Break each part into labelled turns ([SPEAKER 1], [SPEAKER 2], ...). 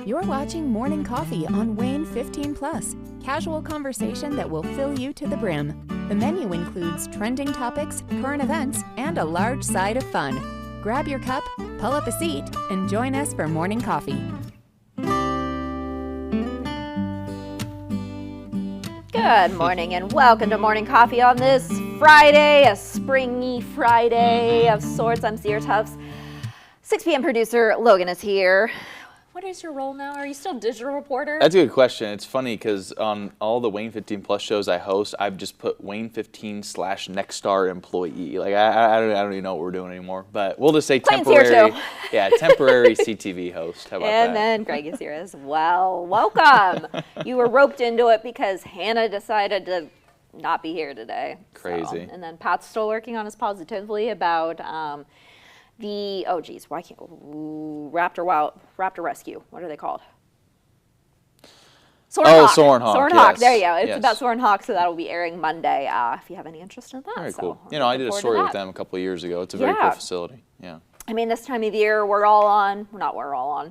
[SPEAKER 1] You're watching Morning Coffee on WANE 15+, casual conversation that will fill you to the brim. The menu includes trending topics, current events, and a large side of fun. Grab your cup, pull up a seat, and join us for Morning Coffee.
[SPEAKER 2] Good morning and welcome to Morning Coffee on this Friday, a springy Friday of sorts. I'm Sierra Tufts. 6 p.m. producer Logan is here. What is your role now? Are you still digital reporter?
[SPEAKER 3] That's a good question. It's funny because on all the WANE 15+ shows I host, I've just put WANE 15/Nexstar employee. Like I don't even know what we're doing anymore. But we'll just say temporary. Yeah, temporary CTV host. How about that?
[SPEAKER 2] And then Greg is here as well. Welcome. You were roped into it because Hannah decided to not be here today.
[SPEAKER 3] Crazy.
[SPEAKER 2] So, and then Pat's still working on us positively about Raptor Rescue. What are they called?
[SPEAKER 3] Soaring Hawk.
[SPEAKER 2] Soaring Hawk.
[SPEAKER 3] Yes.
[SPEAKER 2] There you go. It's
[SPEAKER 3] yes.
[SPEAKER 2] about Soaring Hawk, so that'll be airing Monday. If you have any interest in that.
[SPEAKER 3] Very
[SPEAKER 2] so
[SPEAKER 3] cool. You know, I did a story with them a couple of years ago. It's a very cool facility. Yeah.
[SPEAKER 2] I mean, this time of year,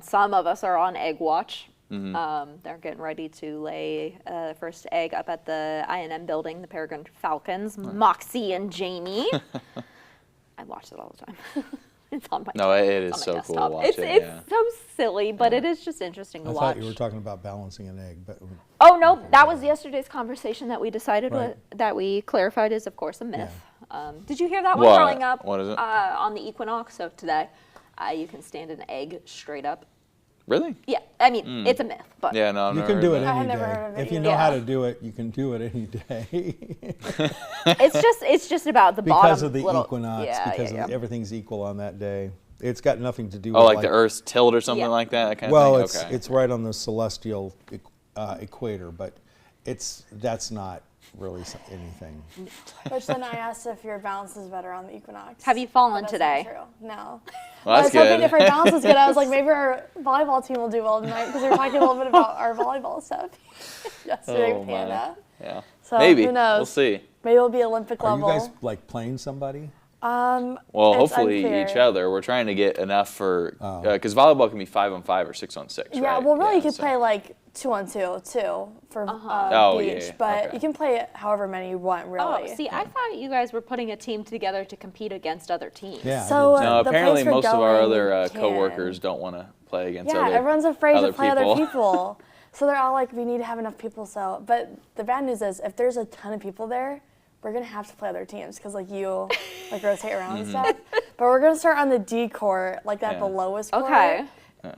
[SPEAKER 2] some of us are on egg watch. Mm-hmm. They're getting ready to lay the first egg up at the INM building, the Peregrine Falcons, Moxie and Jamie. I watch it all the time. It's on my
[SPEAKER 3] No, it is so cool to watch it.
[SPEAKER 2] It's so silly, but it is just interesting to watch.
[SPEAKER 4] I thought you were talking about balancing an egg. But
[SPEAKER 2] oh, no, that was yesterday's conversation that we decided that we clarified is, of course, a myth.
[SPEAKER 3] Yeah.
[SPEAKER 2] Did you hear that one growing up?
[SPEAKER 3] What is it?
[SPEAKER 2] On the equinox, so today, you can stand an egg straight up.
[SPEAKER 3] Really?
[SPEAKER 2] Yeah, I mean, it's a myth, but
[SPEAKER 3] yeah, no,
[SPEAKER 4] you can do it any
[SPEAKER 5] never
[SPEAKER 4] day.
[SPEAKER 5] heard of it
[SPEAKER 4] If you know how to do it, you can do it any day.
[SPEAKER 2] it's just about the bottom.
[SPEAKER 4] Because of the equinox, everything's equal on that day. It's got nothing to do with
[SPEAKER 3] like the Earth's tilt or something like that kind of thing?
[SPEAKER 4] It's right on the celestial equator, but that's not really anything.
[SPEAKER 5] Which then I asked if your balance is better on the equinox.
[SPEAKER 2] Have you fallen today?
[SPEAKER 5] Not true. No.
[SPEAKER 3] Well,
[SPEAKER 5] I was hoping if our
[SPEAKER 3] good.
[SPEAKER 5] balance was good, I was like, maybe our volleyball team will do well tonight because we were talking a little bit about our volleyball stuff yesterday with Hannah.
[SPEAKER 3] Yeah.
[SPEAKER 5] So
[SPEAKER 3] maybe.
[SPEAKER 5] Who knows?
[SPEAKER 3] We'll see.
[SPEAKER 5] Maybe we'll be Olympic level.
[SPEAKER 4] Are you guys like playing somebody?
[SPEAKER 3] Well, hopefully each other. We're trying to get enough for because volleyball can be 5-on-5 or 6-on-6.
[SPEAKER 5] Yeah.
[SPEAKER 3] Right?
[SPEAKER 5] Well, really, you could play like 2-on-2 too for beach, but you can play however many you want. Really.
[SPEAKER 2] Oh, see, I thought you guys were putting a team together to compete against other teams.
[SPEAKER 4] Yeah.
[SPEAKER 5] So
[SPEAKER 3] no,
[SPEAKER 5] the
[SPEAKER 3] apparently
[SPEAKER 5] place
[SPEAKER 3] most of our other
[SPEAKER 5] can.
[SPEAKER 3] coworkers don't want to play against other.
[SPEAKER 5] Yeah, everyone's afraid to play
[SPEAKER 3] people.
[SPEAKER 5] other people. So they're all like, we need to have enough people. So, but the bad news is, if there's a ton of people there, we're gonna have to play other teams because like you like rotate around and stuff. But we're gonna start on the D court, like at the lowest court.
[SPEAKER 2] Okay.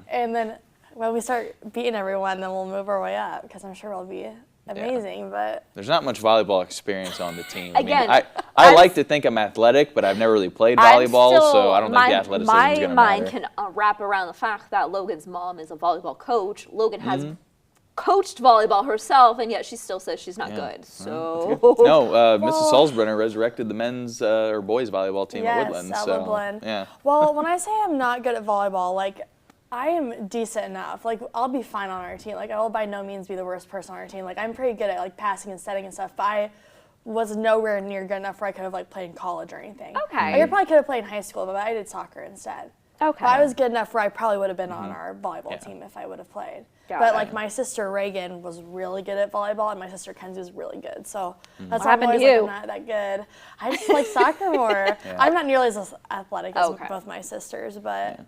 [SPEAKER 5] And then when we start beating everyone, then we'll move our way up because I'm sure it'll be amazing. But
[SPEAKER 3] there's not much volleyball experience on the team.
[SPEAKER 2] Again,
[SPEAKER 3] I like to think I'm athletic, but I've never really played volleyball, so I don't think the athleticism is going to matter.
[SPEAKER 2] My mind can wrap around the fact that Logan's mom is a volleyball coach. Logan has coached volleyball herself, and yet she still says she's not good. So
[SPEAKER 3] no, Mrs. Salzbrenner resurrected the men's or boys volleyball team at Woodland.
[SPEAKER 5] Woodland.
[SPEAKER 3] Yeah.
[SPEAKER 5] Well, when I say I'm not good at volleyball, like I am decent enough. Like I'll be fine on our team. Like I will by no means be the worst person on our team. Like I'm pretty good at like passing and setting and stuff. But I was nowhere near good enough where I could have like played in college or anything.
[SPEAKER 2] Okay.
[SPEAKER 5] Like, I probably could have played in high school, but I did soccer instead.
[SPEAKER 2] Okay.
[SPEAKER 5] But I was good enough where I probably would have been on our volleyball team if I would have played. But like my sister Reagan was really good at volleyball, and my sister Kenzie was really good. So that's why I'm always like, I'm not that good. I just like soccer more. I'm not nearly as athletic as both my sisters, but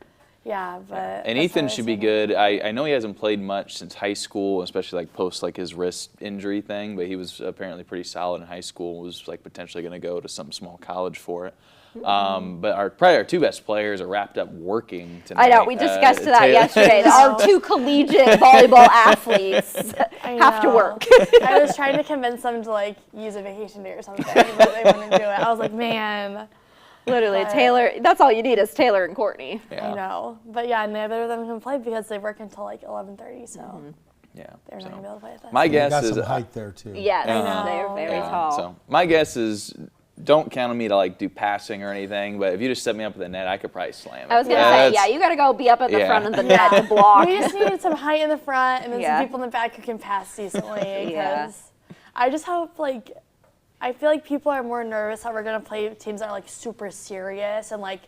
[SPEAKER 3] and Ethan should be good. I know he hasn't played much since high school, especially like post like his wrist injury thing, but he was apparently pretty solid in high school. Was like potentially going to go to some small college for it. But probably our two best players are wrapped up working tonight.
[SPEAKER 2] I know, we discussed that yesterday. Our two collegiate volleyball athletes have to work.
[SPEAKER 5] I was trying to convince them to like use a vacation day or something, but they wouldn't do it. I was like, man.
[SPEAKER 2] Literally, Taylor, that's all you need is Taylor and Courtney.
[SPEAKER 3] Yeah.
[SPEAKER 5] I know. But yeah, neither of them can play because they work until like 11:30, so they're not going to be able to play with us.
[SPEAKER 3] My guess
[SPEAKER 4] got
[SPEAKER 3] is
[SPEAKER 4] some height there too.
[SPEAKER 2] Yes, they're very tall.
[SPEAKER 3] So my guess is don't count on me to like do passing or anything, but if you just set me up at the net, I could probably slam it.
[SPEAKER 2] I was going to say, you got to go be up at the front of the net to block.
[SPEAKER 5] We just needed some height in the front and then some people in the back who can pass decently because I just hope like I feel like people are more nervous that we're going to play teams that are like super serious and like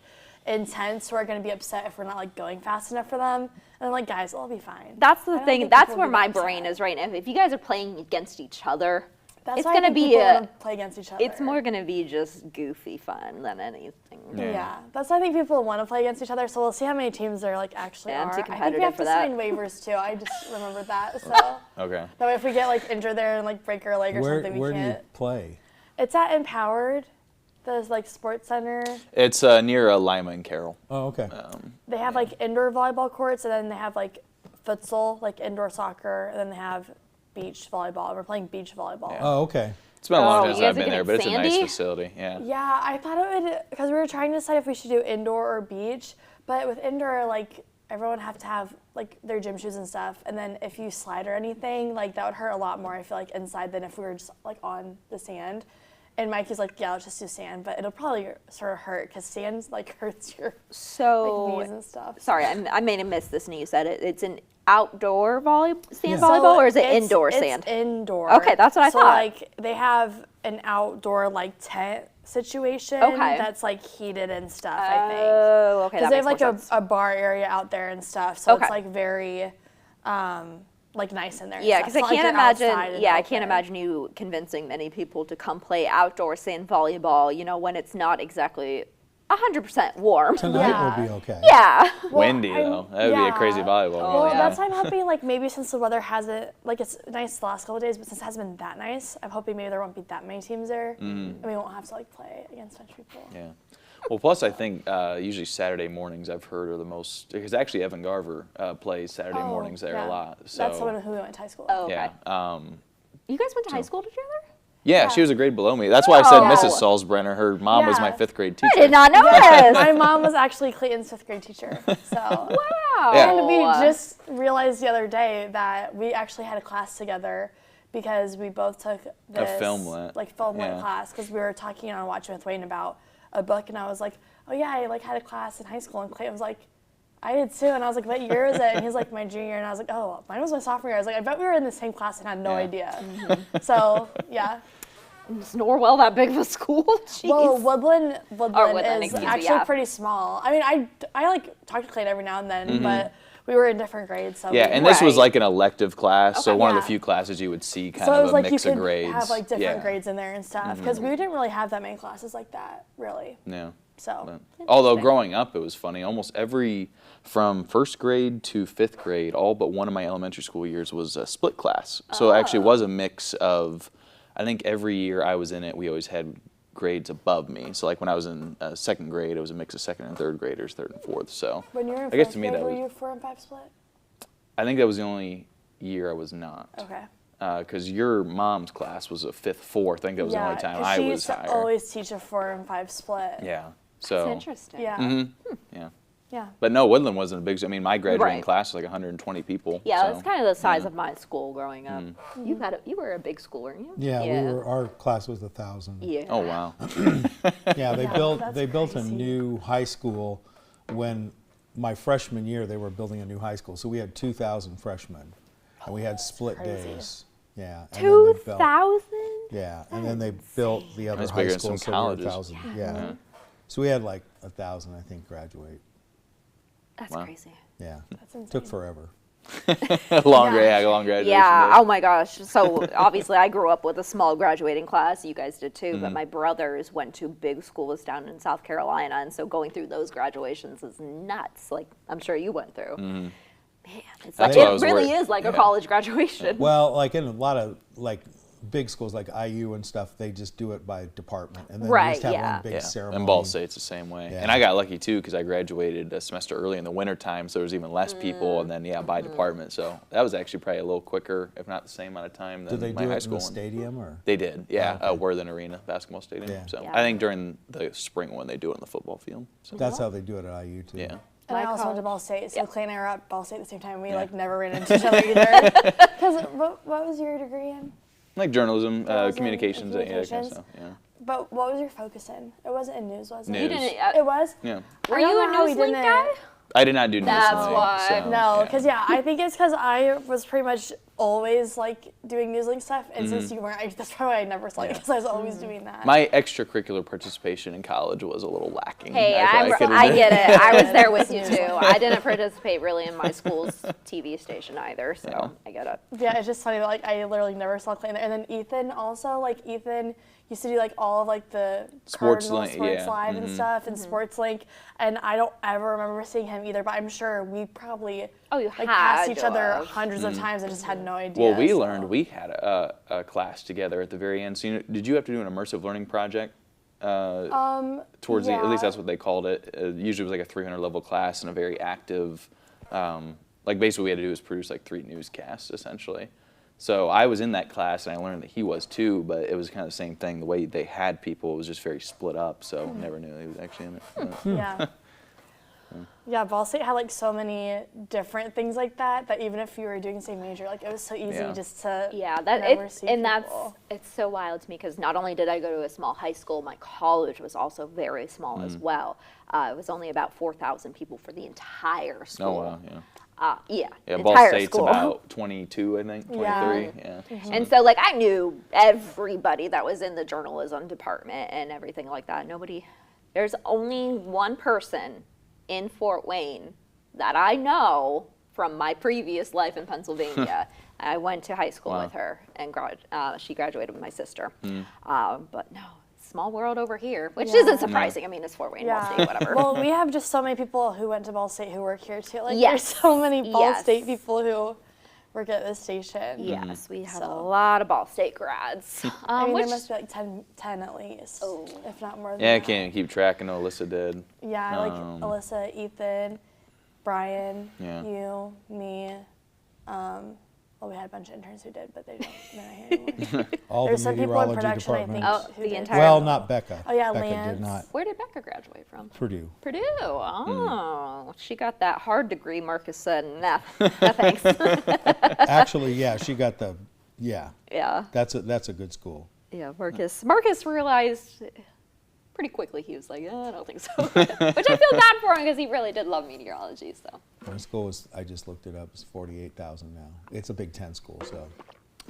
[SPEAKER 5] intense who are going to be upset if we're not like going fast enough for them. And I'm like, guys, it'll be fine.
[SPEAKER 2] That's the thing. That's where my brain is right now. If you guys are playing against each other, it's going to be
[SPEAKER 5] play against each other.
[SPEAKER 2] It's more going to be just goofy fun than anything.
[SPEAKER 5] Yeah, that's why I think people want to play against each other. So we'll see how many teams there like actually are.
[SPEAKER 2] I'm too
[SPEAKER 5] I think we
[SPEAKER 2] competitive
[SPEAKER 5] have
[SPEAKER 2] for
[SPEAKER 5] to
[SPEAKER 2] that.
[SPEAKER 5] sign waivers too. I just remembered that. So
[SPEAKER 3] Okay.
[SPEAKER 5] that way, if we get like injured there and like break our leg or something, we
[SPEAKER 4] Where
[SPEAKER 5] can't.
[SPEAKER 4] do you play?
[SPEAKER 5] It's at Empowered. There's like sports center.
[SPEAKER 3] It's near Lima and Carroll.
[SPEAKER 4] Oh, okay.
[SPEAKER 5] They have like indoor volleyball courts, and then they have like futsal, like indoor soccer, and then they have beach volleyball. We're playing beach volleyball.
[SPEAKER 3] Yeah.
[SPEAKER 4] Oh, okay.
[SPEAKER 3] It's been a long
[SPEAKER 2] Oh,
[SPEAKER 3] time
[SPEAKER 2] you
[SPEAKER 3] since
[SPEAKER 2] guys
[SPEAKER 3] I've
[SPEAKER 2] are
[SPEAKER 3] been there,
[SPEAKER 2] getting
[SPEAKER 3] but it's a nice
[SPEAKER 2] sandy?
[SPEAKER 3] facility. Yeah.
[SPEAKER 5] Yeah, I thought it would, because we were trying to decide if we should do indoor or beach, but with indoor, like, everyone have to have, like, their gym shoes and stuff, and then if you slide or anything, like, that would hurt a lot more, I feel like, inside than if we were just, like, on the sand. And Mikey's like, yeah, let's just do sand, but it'll probably sort of hurt, because sand, like, hurts your, like, knees and stuff.
[SPEAKER 2] Sorry, I may have missed this, and you said it. It's an outdoor sand
[SPEAKER 5] So
[SPEAKER 2] volleyball, or is it
[SPEAKER 5] it's-
[SPEAKER 2] indoor
[SPEAKER 5] it's
[SPEAKER 2] sand?
[SPEAKER 5] Indoor.
[SPEAKER 2] Okay, that's what I
[SPEAKER 5] so,
[SPEAKER 2] thought.
[SPEAKER 5] Like, they have an outdoor, like, tent situation that's, like, heated and stuff, I think.
[SPEAKER 2] Oh, okay,
[SPEAKER 5] Because
[SPEAKER 2] that
[SPEAKER 5] they have,
[SPEAKER 2] makes
[SPEAKER 5] like,
[SPEAKER 2] more sense.
[SPEAKER 5] a bar area out there and stuff, so
[SPEAKER 2] Okay.
[SPEAKER 5] it's, like, very, like, nice in there. and
[SPEAKER 2] Yeah,
[SPEAKER 5] stuff.
[SPEAKER 2] because
[SPEAKER 5] It's
[SPEAKER 2] I
[SPEAKER 5] not
[SPEAKER 2] can't
[SPEAKER 5] like you're outside
[SPEAKER 2] imagine.
[SPEAKER 5] and
[SPEAKER 2] Yeah, I
[SPEAKER 5] open.
[SPEAKER 2] can't imagine you convincing many people to come play outdoor sand volleyball. You know, when it's not exactly 100% warm.
[SPEAKER 4] Tonight
[SPEAKER 5] Yeah.
[SPEAKER 4] will be okay.
[SPEAKER 2] Yeah.
[SPEAKER 3] Windy though. That would be a crazy volleyball game.
[SPEAKER 5] Well,
[SPEAKER 2] yeah.
[SPEAKER 5] that's why I'm hoping, like, maybe since the weather hasn't, like, it's nice the last couple of days, but since it hasn't been that nice, I'm hoping maybe there won't be that many teams there, and we won't have to, like, play against a bunch of people.
[SPEAKER 3] Yeah. Well, plus I think usually Saturday mornings I've heard are the most, because actually Evan Garver plays Saturday
[SPEAKER 5] Oh,
[SPEAKER 3] mornings there
[SPEAKER 5] yeah.
[SPEAKER 3] a lot. So
[SPEAKER 5] That's someone who we went to high school with.
[SPEAKER 2] Oh, okay.
[SPEAKER 3] yeah.
[SPEAKER 2] You guys went to high school together?
[SPEAKER 3] Yeah, she was a grade below me. That's why I said
[SPEAKER 2] Oh.
[SPEAKER 3] Mrs. Salzbrenner. Her mom was my
[SPEAKER 5] Yeah.
[SPEAKER 3] 5th grade teacher.
[SPEAKER 2] I did not know this.
[SPEAKER 5] My mom was actually Clayton's 5th grade teacher, so.
[SPEAKER 2] Wow.
[SPEAKER 3] Yeah.
[SPEAKER 5] And we just realized the other day that we actually had a class together because we both took this
[SPEAKER 3] film lit.
[SPEAKER 5] like film lit
[SPEAKER 3] Yeah.
[SPEAKER 5] class because we were talking on Watching with Wayne about a book, and I was like, oh yeah, I like had a class in high school, and Clayton was like, I did too, and I was like, what year is it? And he's like, my junior, and I was like, oh, mine was my sophomore year. I was like, I bet we were in the same class and had no
[SPEAKER 3] Yeah.
[SPEAKER 5] idea. So yeah.
[SPEAKER 2] Is Norwell that big of a school? Jeez.
[SPEAKER 5] Well, Woodland
[SPEAKER 2] Woodland,
[SPEAKER 5] is
[SPEAKER 2] excuse me,
[SPEAKER 5] actually
[SPEAKER 2] yeah.
[SPEAKER 5] pretty small. I mean, I like talk to Clayton every now and then, but we were in different grades. So
[SPEAKER 3] Yeah,
[SPEAKER 5] we-
[SPEAKER 3] and this was
[SPEAKER 2] Right.
[SPEAKER 3] like an elective class, so one of the
[SPEAKER 5] Yeah.
[SPEAKER 3] few classes you would see kind
[SPEAKER 5] so it
[SPEAKER 3] of
[SPEAKER 5] was
[SPEAKER 3] a
[SPEAKER 5] like you
[SPEAKER 3] mix
[SPEAKER 5] could
[SPEAKER 3] of grades.
[SPEAKER 5] have like different
[SPEAKER 3] Yeah.
[SPEAKER 5] grades in there and stuff because we didn't really have that many classes like that, really.
[SPEAKER 3] Yeah.
[SPEAKER 5] So
[SPEAKER 3] Although growing up, it was funny. Almost from 1st grade to 5th grade, all but one of my elementary school years was a split class. So it actually was a mix of, I think every year I was in it, we always had grades above me. So like when I was in 2nd grade, it was a mix of 2nd and 3rd graders, 3rd and 4th. So
[SPEAKER 5] when you were in
[SPEAKER 3] I guess
[SPEAKER 5] 4th
[SPEAKER 3] to me
[SPEAKER 5] grade,
[SPEAKER 3] that
[SPEAKER 5] were
[SPEAKER 3] was,
[SPEAKER 5] you 4 and 5 split?
[SPEAKER 3] I think that was the only year I was not.
[SPEAKER 5] Okay.
[SPEAKER 3] Because your mom's class was a 5th, 4th. I think that was the only time
[SPEAKER 5] 'cause
[SPEAKER 3] I
[SPEAKER 5] she
[SPEAKER 3] was
[SPEAKER 5] used to
[SPEAKER 3] higher.
[SPEAKER 5] always teach a 4 and 5 split.
[SPEAKER 3] Yeah.
[SPEAKER 2] That's
[SPEAKER 3] So
[SPEAKER 2] interesting.
[SPEAKER 5] Yeah.
[SPEAKER 3] yeah.
[SPEAKER 5] Yeah.
[SPEAKER 3] But no, Woodland wasn't a big. I mean, my graduating
[SPEAKER 2] Right.
[SPEAKER 3] class was like 120 people.
[SPEAKER 2] Yeah,
[SPEAKER 3] so.
[SPEAKER 2] that's kind of the size of my school growing up. You were a big school, weren't you?
[SPEAKER 4] Yeah, our class was 1,000.
[SPEAKER 2] Yeah.
[SPEAKER 3] Oh wow.
[SPEAKER 4] Yeah, they
[SPEAKER 5] that's
[SPEAKER 4] built a
[SPEAKER 5] crazy.
[SPEAKER 4] new high school when my freshman year they were building a new high school. So we had 2,000 freshmen, and we had split
[SPEAKER 5] crazy.
[SPEAKER 4] days. Yeah. and then they built-
[SPEAKER 2] 2,000?
[SPEAKER 4] Yeah, and then they built the other
[SPEAKER 3] That's
[SPEAKER 4] high
[SPEAKER 3] bigger than
[SPEAKER 4] school,
[SPEAKER 3] some
[SPEAKER 4] so we were
[SPEAKER 3] colleges.
[SPEAKER 4] 1,000. Yeah. So we had like 1,000, I think, graduate.
[SPEAKER 2] That's
[SPEAKER 3] Wow.
[SPEAKER 2] crazy.
[SPEAKER 4] Yeah.
[SPEAKER 5] That's insane.
[SPEAKER 4] Took forever.
[SPEAKER 3] long
[SPEAKER 5] Yeah.
[SPEAKER 3] graduation.
[SPEAKER 2] Yeah.
[SPEAKER 3] day.
[SPEAKER 2] Oh my gosh. So obviously, I grew up with a small graduating class. You guys did too. But my brothers went to big schools down in South Carolina, and so going through those graduations is nuts. Like I'm sure you went through. Man, it's like,
[SPEAKER 3] That's why I
[SPEAKER 2] it
[SPEAKER 3] was
[SPEAKER 2] really
[SPEAKER 3] worried.
[SPEAKER 2] is like a
[SPEAKER 3] Yeah.
[SPEAKER 2] college graduation.
[SPEAKER 4] Well, like in a lot of like big schools like IU and stuff, they just do it by department, and then
[SPEAKER 2] Right,
[SPEAKER 4] they just have
[SPEAKER 2] yeah.
[SPEAKER 4] one big
[SPEAKER 3] Yeah.
[SPEAKER 4] ceremony.
[SPEAKER 3] And Ball State's the same way.
[SPEAKER 4] Yeah.
[SPEAKER 3] And I got lucky too because I graduated a semester early in the winter time, so there was even less people. And then by department, so that was actually probably a little quicker, if not the same amount of time than
[SPEAKER 4] Did they
[SPEAKER 3] my
[SPEAKER 4] do
[SPEAKER 3] high
[SPEAKER 4] it in
[SPEAKER 3] school
[SPEAKER 4] the
[SPEAKER 3] one.
[SPEAKER 4] stadium or?
[SPEAKER 3] They did, yeah.
[SPEAKER 4] Oh, okay.
[SPEAKER 3] Worthen Arena basketball stadium.
[SPEAKER 4] Yeah.
[SPEAKER 3] So
[SPEAKER 2] Yeah.
[SPEAKER 3] I think during the spring one they do it on the football field. So
[SPEAKER 4] That's how they do it at IU too.
[SPEAKER 3] yeah.
[SPEAKER 5] And I
[SPEAKER 2] My
[SPEAKER 5] also went to
[SPEAKER 2] college-
[SPEAKER 5] Ball State, so Clay and I were at Ball State at the same time. We
[SPEAKER 3] Yeah.
[SPEAKER 5] like never ran into each other either. Because what was your degree in?
[SPEAKER 3] Like journalism,
[SPEAKER 5] Journalism,
[SPEAKER 3] communications, that kind of
[SPEAKER 5] communications.
[SPEAKER 3] stuff. Yeah.
[SPEAKER 5] But what was your focus in? It wasn't in news, was it?
[SPEAKER 3] News.
[SPEAKER 2] You didn't.
[SPEAKER 5] It was?
[SPEAKER 3] Yeah.
[SPEAKER 2] Were
[SPEAKER 5] I don't
[SPEAKER 2] you
[SPEAKER 5] know
[SPEAKER 2] a
[SPEAKER 5] how we
[SPEAKER 2] Newslink
[SPEAKER 5] didn't-
[SPEAKER 2] guy?
[SPEAKER 3] I did not do
[SPEAKER 2] That's
[SPEAKER 3] Newslink,
[SPEAKER 2] why.
[SPEAKER 3] so,
[SPEAKER 5] No,
[SPEAKER 3] yeah.
[SPEAKER 5] because I think it's because I was pretty much always like doing Newslink stuff, and since you weren't, that's probably why I never saw you, because I was always doing that.
[SPEAKER 3] My extracurricular participation in college was a little lacking.
[SPEAKER 2] Hey, I get it. I was there with you too. I didn't participate really in my school's TV station either, so I get it.
[SPEAKER 5] Yeah, it's just funny that like I literally never saw Clay in there. And then Ethan also, like Ethan used to do like all of like the
[SPEAKER 3] Sports
[SPEAKER 5] Cardinal Sports Live and stuff, and Sports Link, and I don't ever remember seeing him either, but I'm sure we probably passed each other hundreds of times and just had no idea.
[SPEAKER 3] Well, we learned we had a class together at the very end. So did you have to do an immersive learning project? Towards at least that's what they called it. Usually it was like a 300 level class and a very active, like basically what we had to do was produce like 3 newscasts essentially. So I was in that class and I learned that he was too, but it was kind of the same thing. The way they had people was just very split up, so never knew he was actually in it.
[SPEAKER 5] Yeah. Yeah, Ball State had like so many different things like that even if you were doing the same major, like it was so easy just to
[SPEAKER 2] it's so wild to me because not only did I go to a small high school, my college was also very small as well. It was only about 4,000 people for the entire school.
[SPEAKER 3] Oh wow, yeah.
[SPEAKER 2] Yeah,
[SPEAKER 3] Ball State's
[SPEAKER 2] school.
[SPEAKER 3] about 22, I think, 23. Yeah.
[SPEAKER 2] And so, like, I knew everybody that was in the journalism department and everything like that. There's only one person in Fort Wayne that I know from my previous life in Pennsylvania. I went to high school with her, and she graduated with my sister. But no. Small world over here, which isn't surprising. I mean, it's Fort Wayne, Ball State, whatever.
[SPEAKER 5] Well, we have just so many people who went to Ball State who work here too. Like, there's so many Ball State people who work at this station.
[SPEAKER 2] Yes, we have a lot of Ball State grads.
[SPEAKER 5] I mean, there must be like 10 at least, if not more than that.
[SPEAKER 3] Yeah, I can't keep track. I know Alyssa did.
[SPEAKER 5] Yeah, like Alyssa, Ethan, Brian, you, me. Well, we had a bunch of interns who did, but they're not here anymore.
[SPEAKER 4] All
[SPEAKER 5] There's
[SPEAKER 4] the
[SPEAKER 5] some people in
[SPEAKER 4] meteorology
[SPEAKER 5] production, I
[SPEAKER 4] departments.
[SPEAKER 5] think, who did.
[SPEAKER 4] Well, not Becca.
[SPEAKER 5] Oh, yeah,
[SPEAKER 4] Becca
[SPEAKER 5] Lance.
[SPEAKER 4] did not.
[SPEAKER 2] Where did Becca graduate from?
[SPEAKER 4] Purdue.
[SPEAKER 2] Purdue. Oh, she got that hard degree. Marcus said, nah thanks.
[SPEAKER 4] Actually, yeah, she got the, yeah. That's a good school.
[SPEAKER 2] Yeah, Marcus realized pretty quickly, he was like, I don't think so. Which I feel bad for him because he really did love meteorology. So
[SPEAKER 4] My school was, I just looked it up, it's 48,000 now. It's a Big Ten school, so.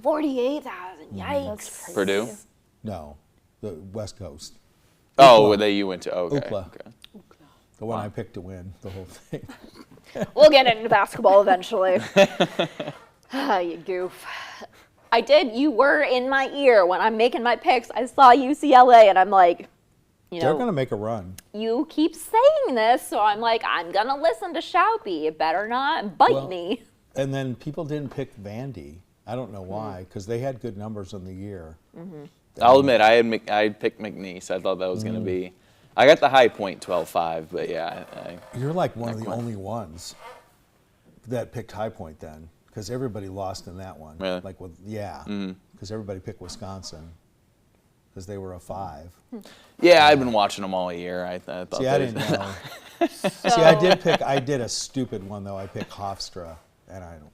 [SPEAKER 2] 48,000, yikes.
[SPEAKER 3] Purdue?
[SPEAKER 4] No, the West Coast.
[SPEAKER 3] Oh, you went to, okay.
[SPEAKER 4] Ookla. The one I picked to win the whole thing.
[SPEAKER 2] We'll get into basketball eventually. You goof. You were in my ear when I'm making my picks. I saw UCLA and I'm like,
[SPEAKER 4] they're going to make a run.
[SPEAKER 2] You keep saying this, so I'm like, I'm going to listen to Shoupie. You better not bite me.
[SPEAKER 4] And then people didn't pick Vandy. I don't know why, because they had good numbers on the year.
[SPEAKER 3] I'll admit, I picked McNeese. I thought that was going to be. I got the high point 12-5, but yeah.
[SPEAKER 4] You're like one of the only ones that picked High Point then, because everybody lost in that one.
[SPEAKER 3] Really?
[SPEAKER 4] Like because everybody picked Wisconsin. Because they were a 5.
[SPEAKER 3] Yeah, I've been watching them all year. I thought.
[SPEAKER 4] See, I didn't know. See, I did a stupid one though. I picked Hofstra, and I don't.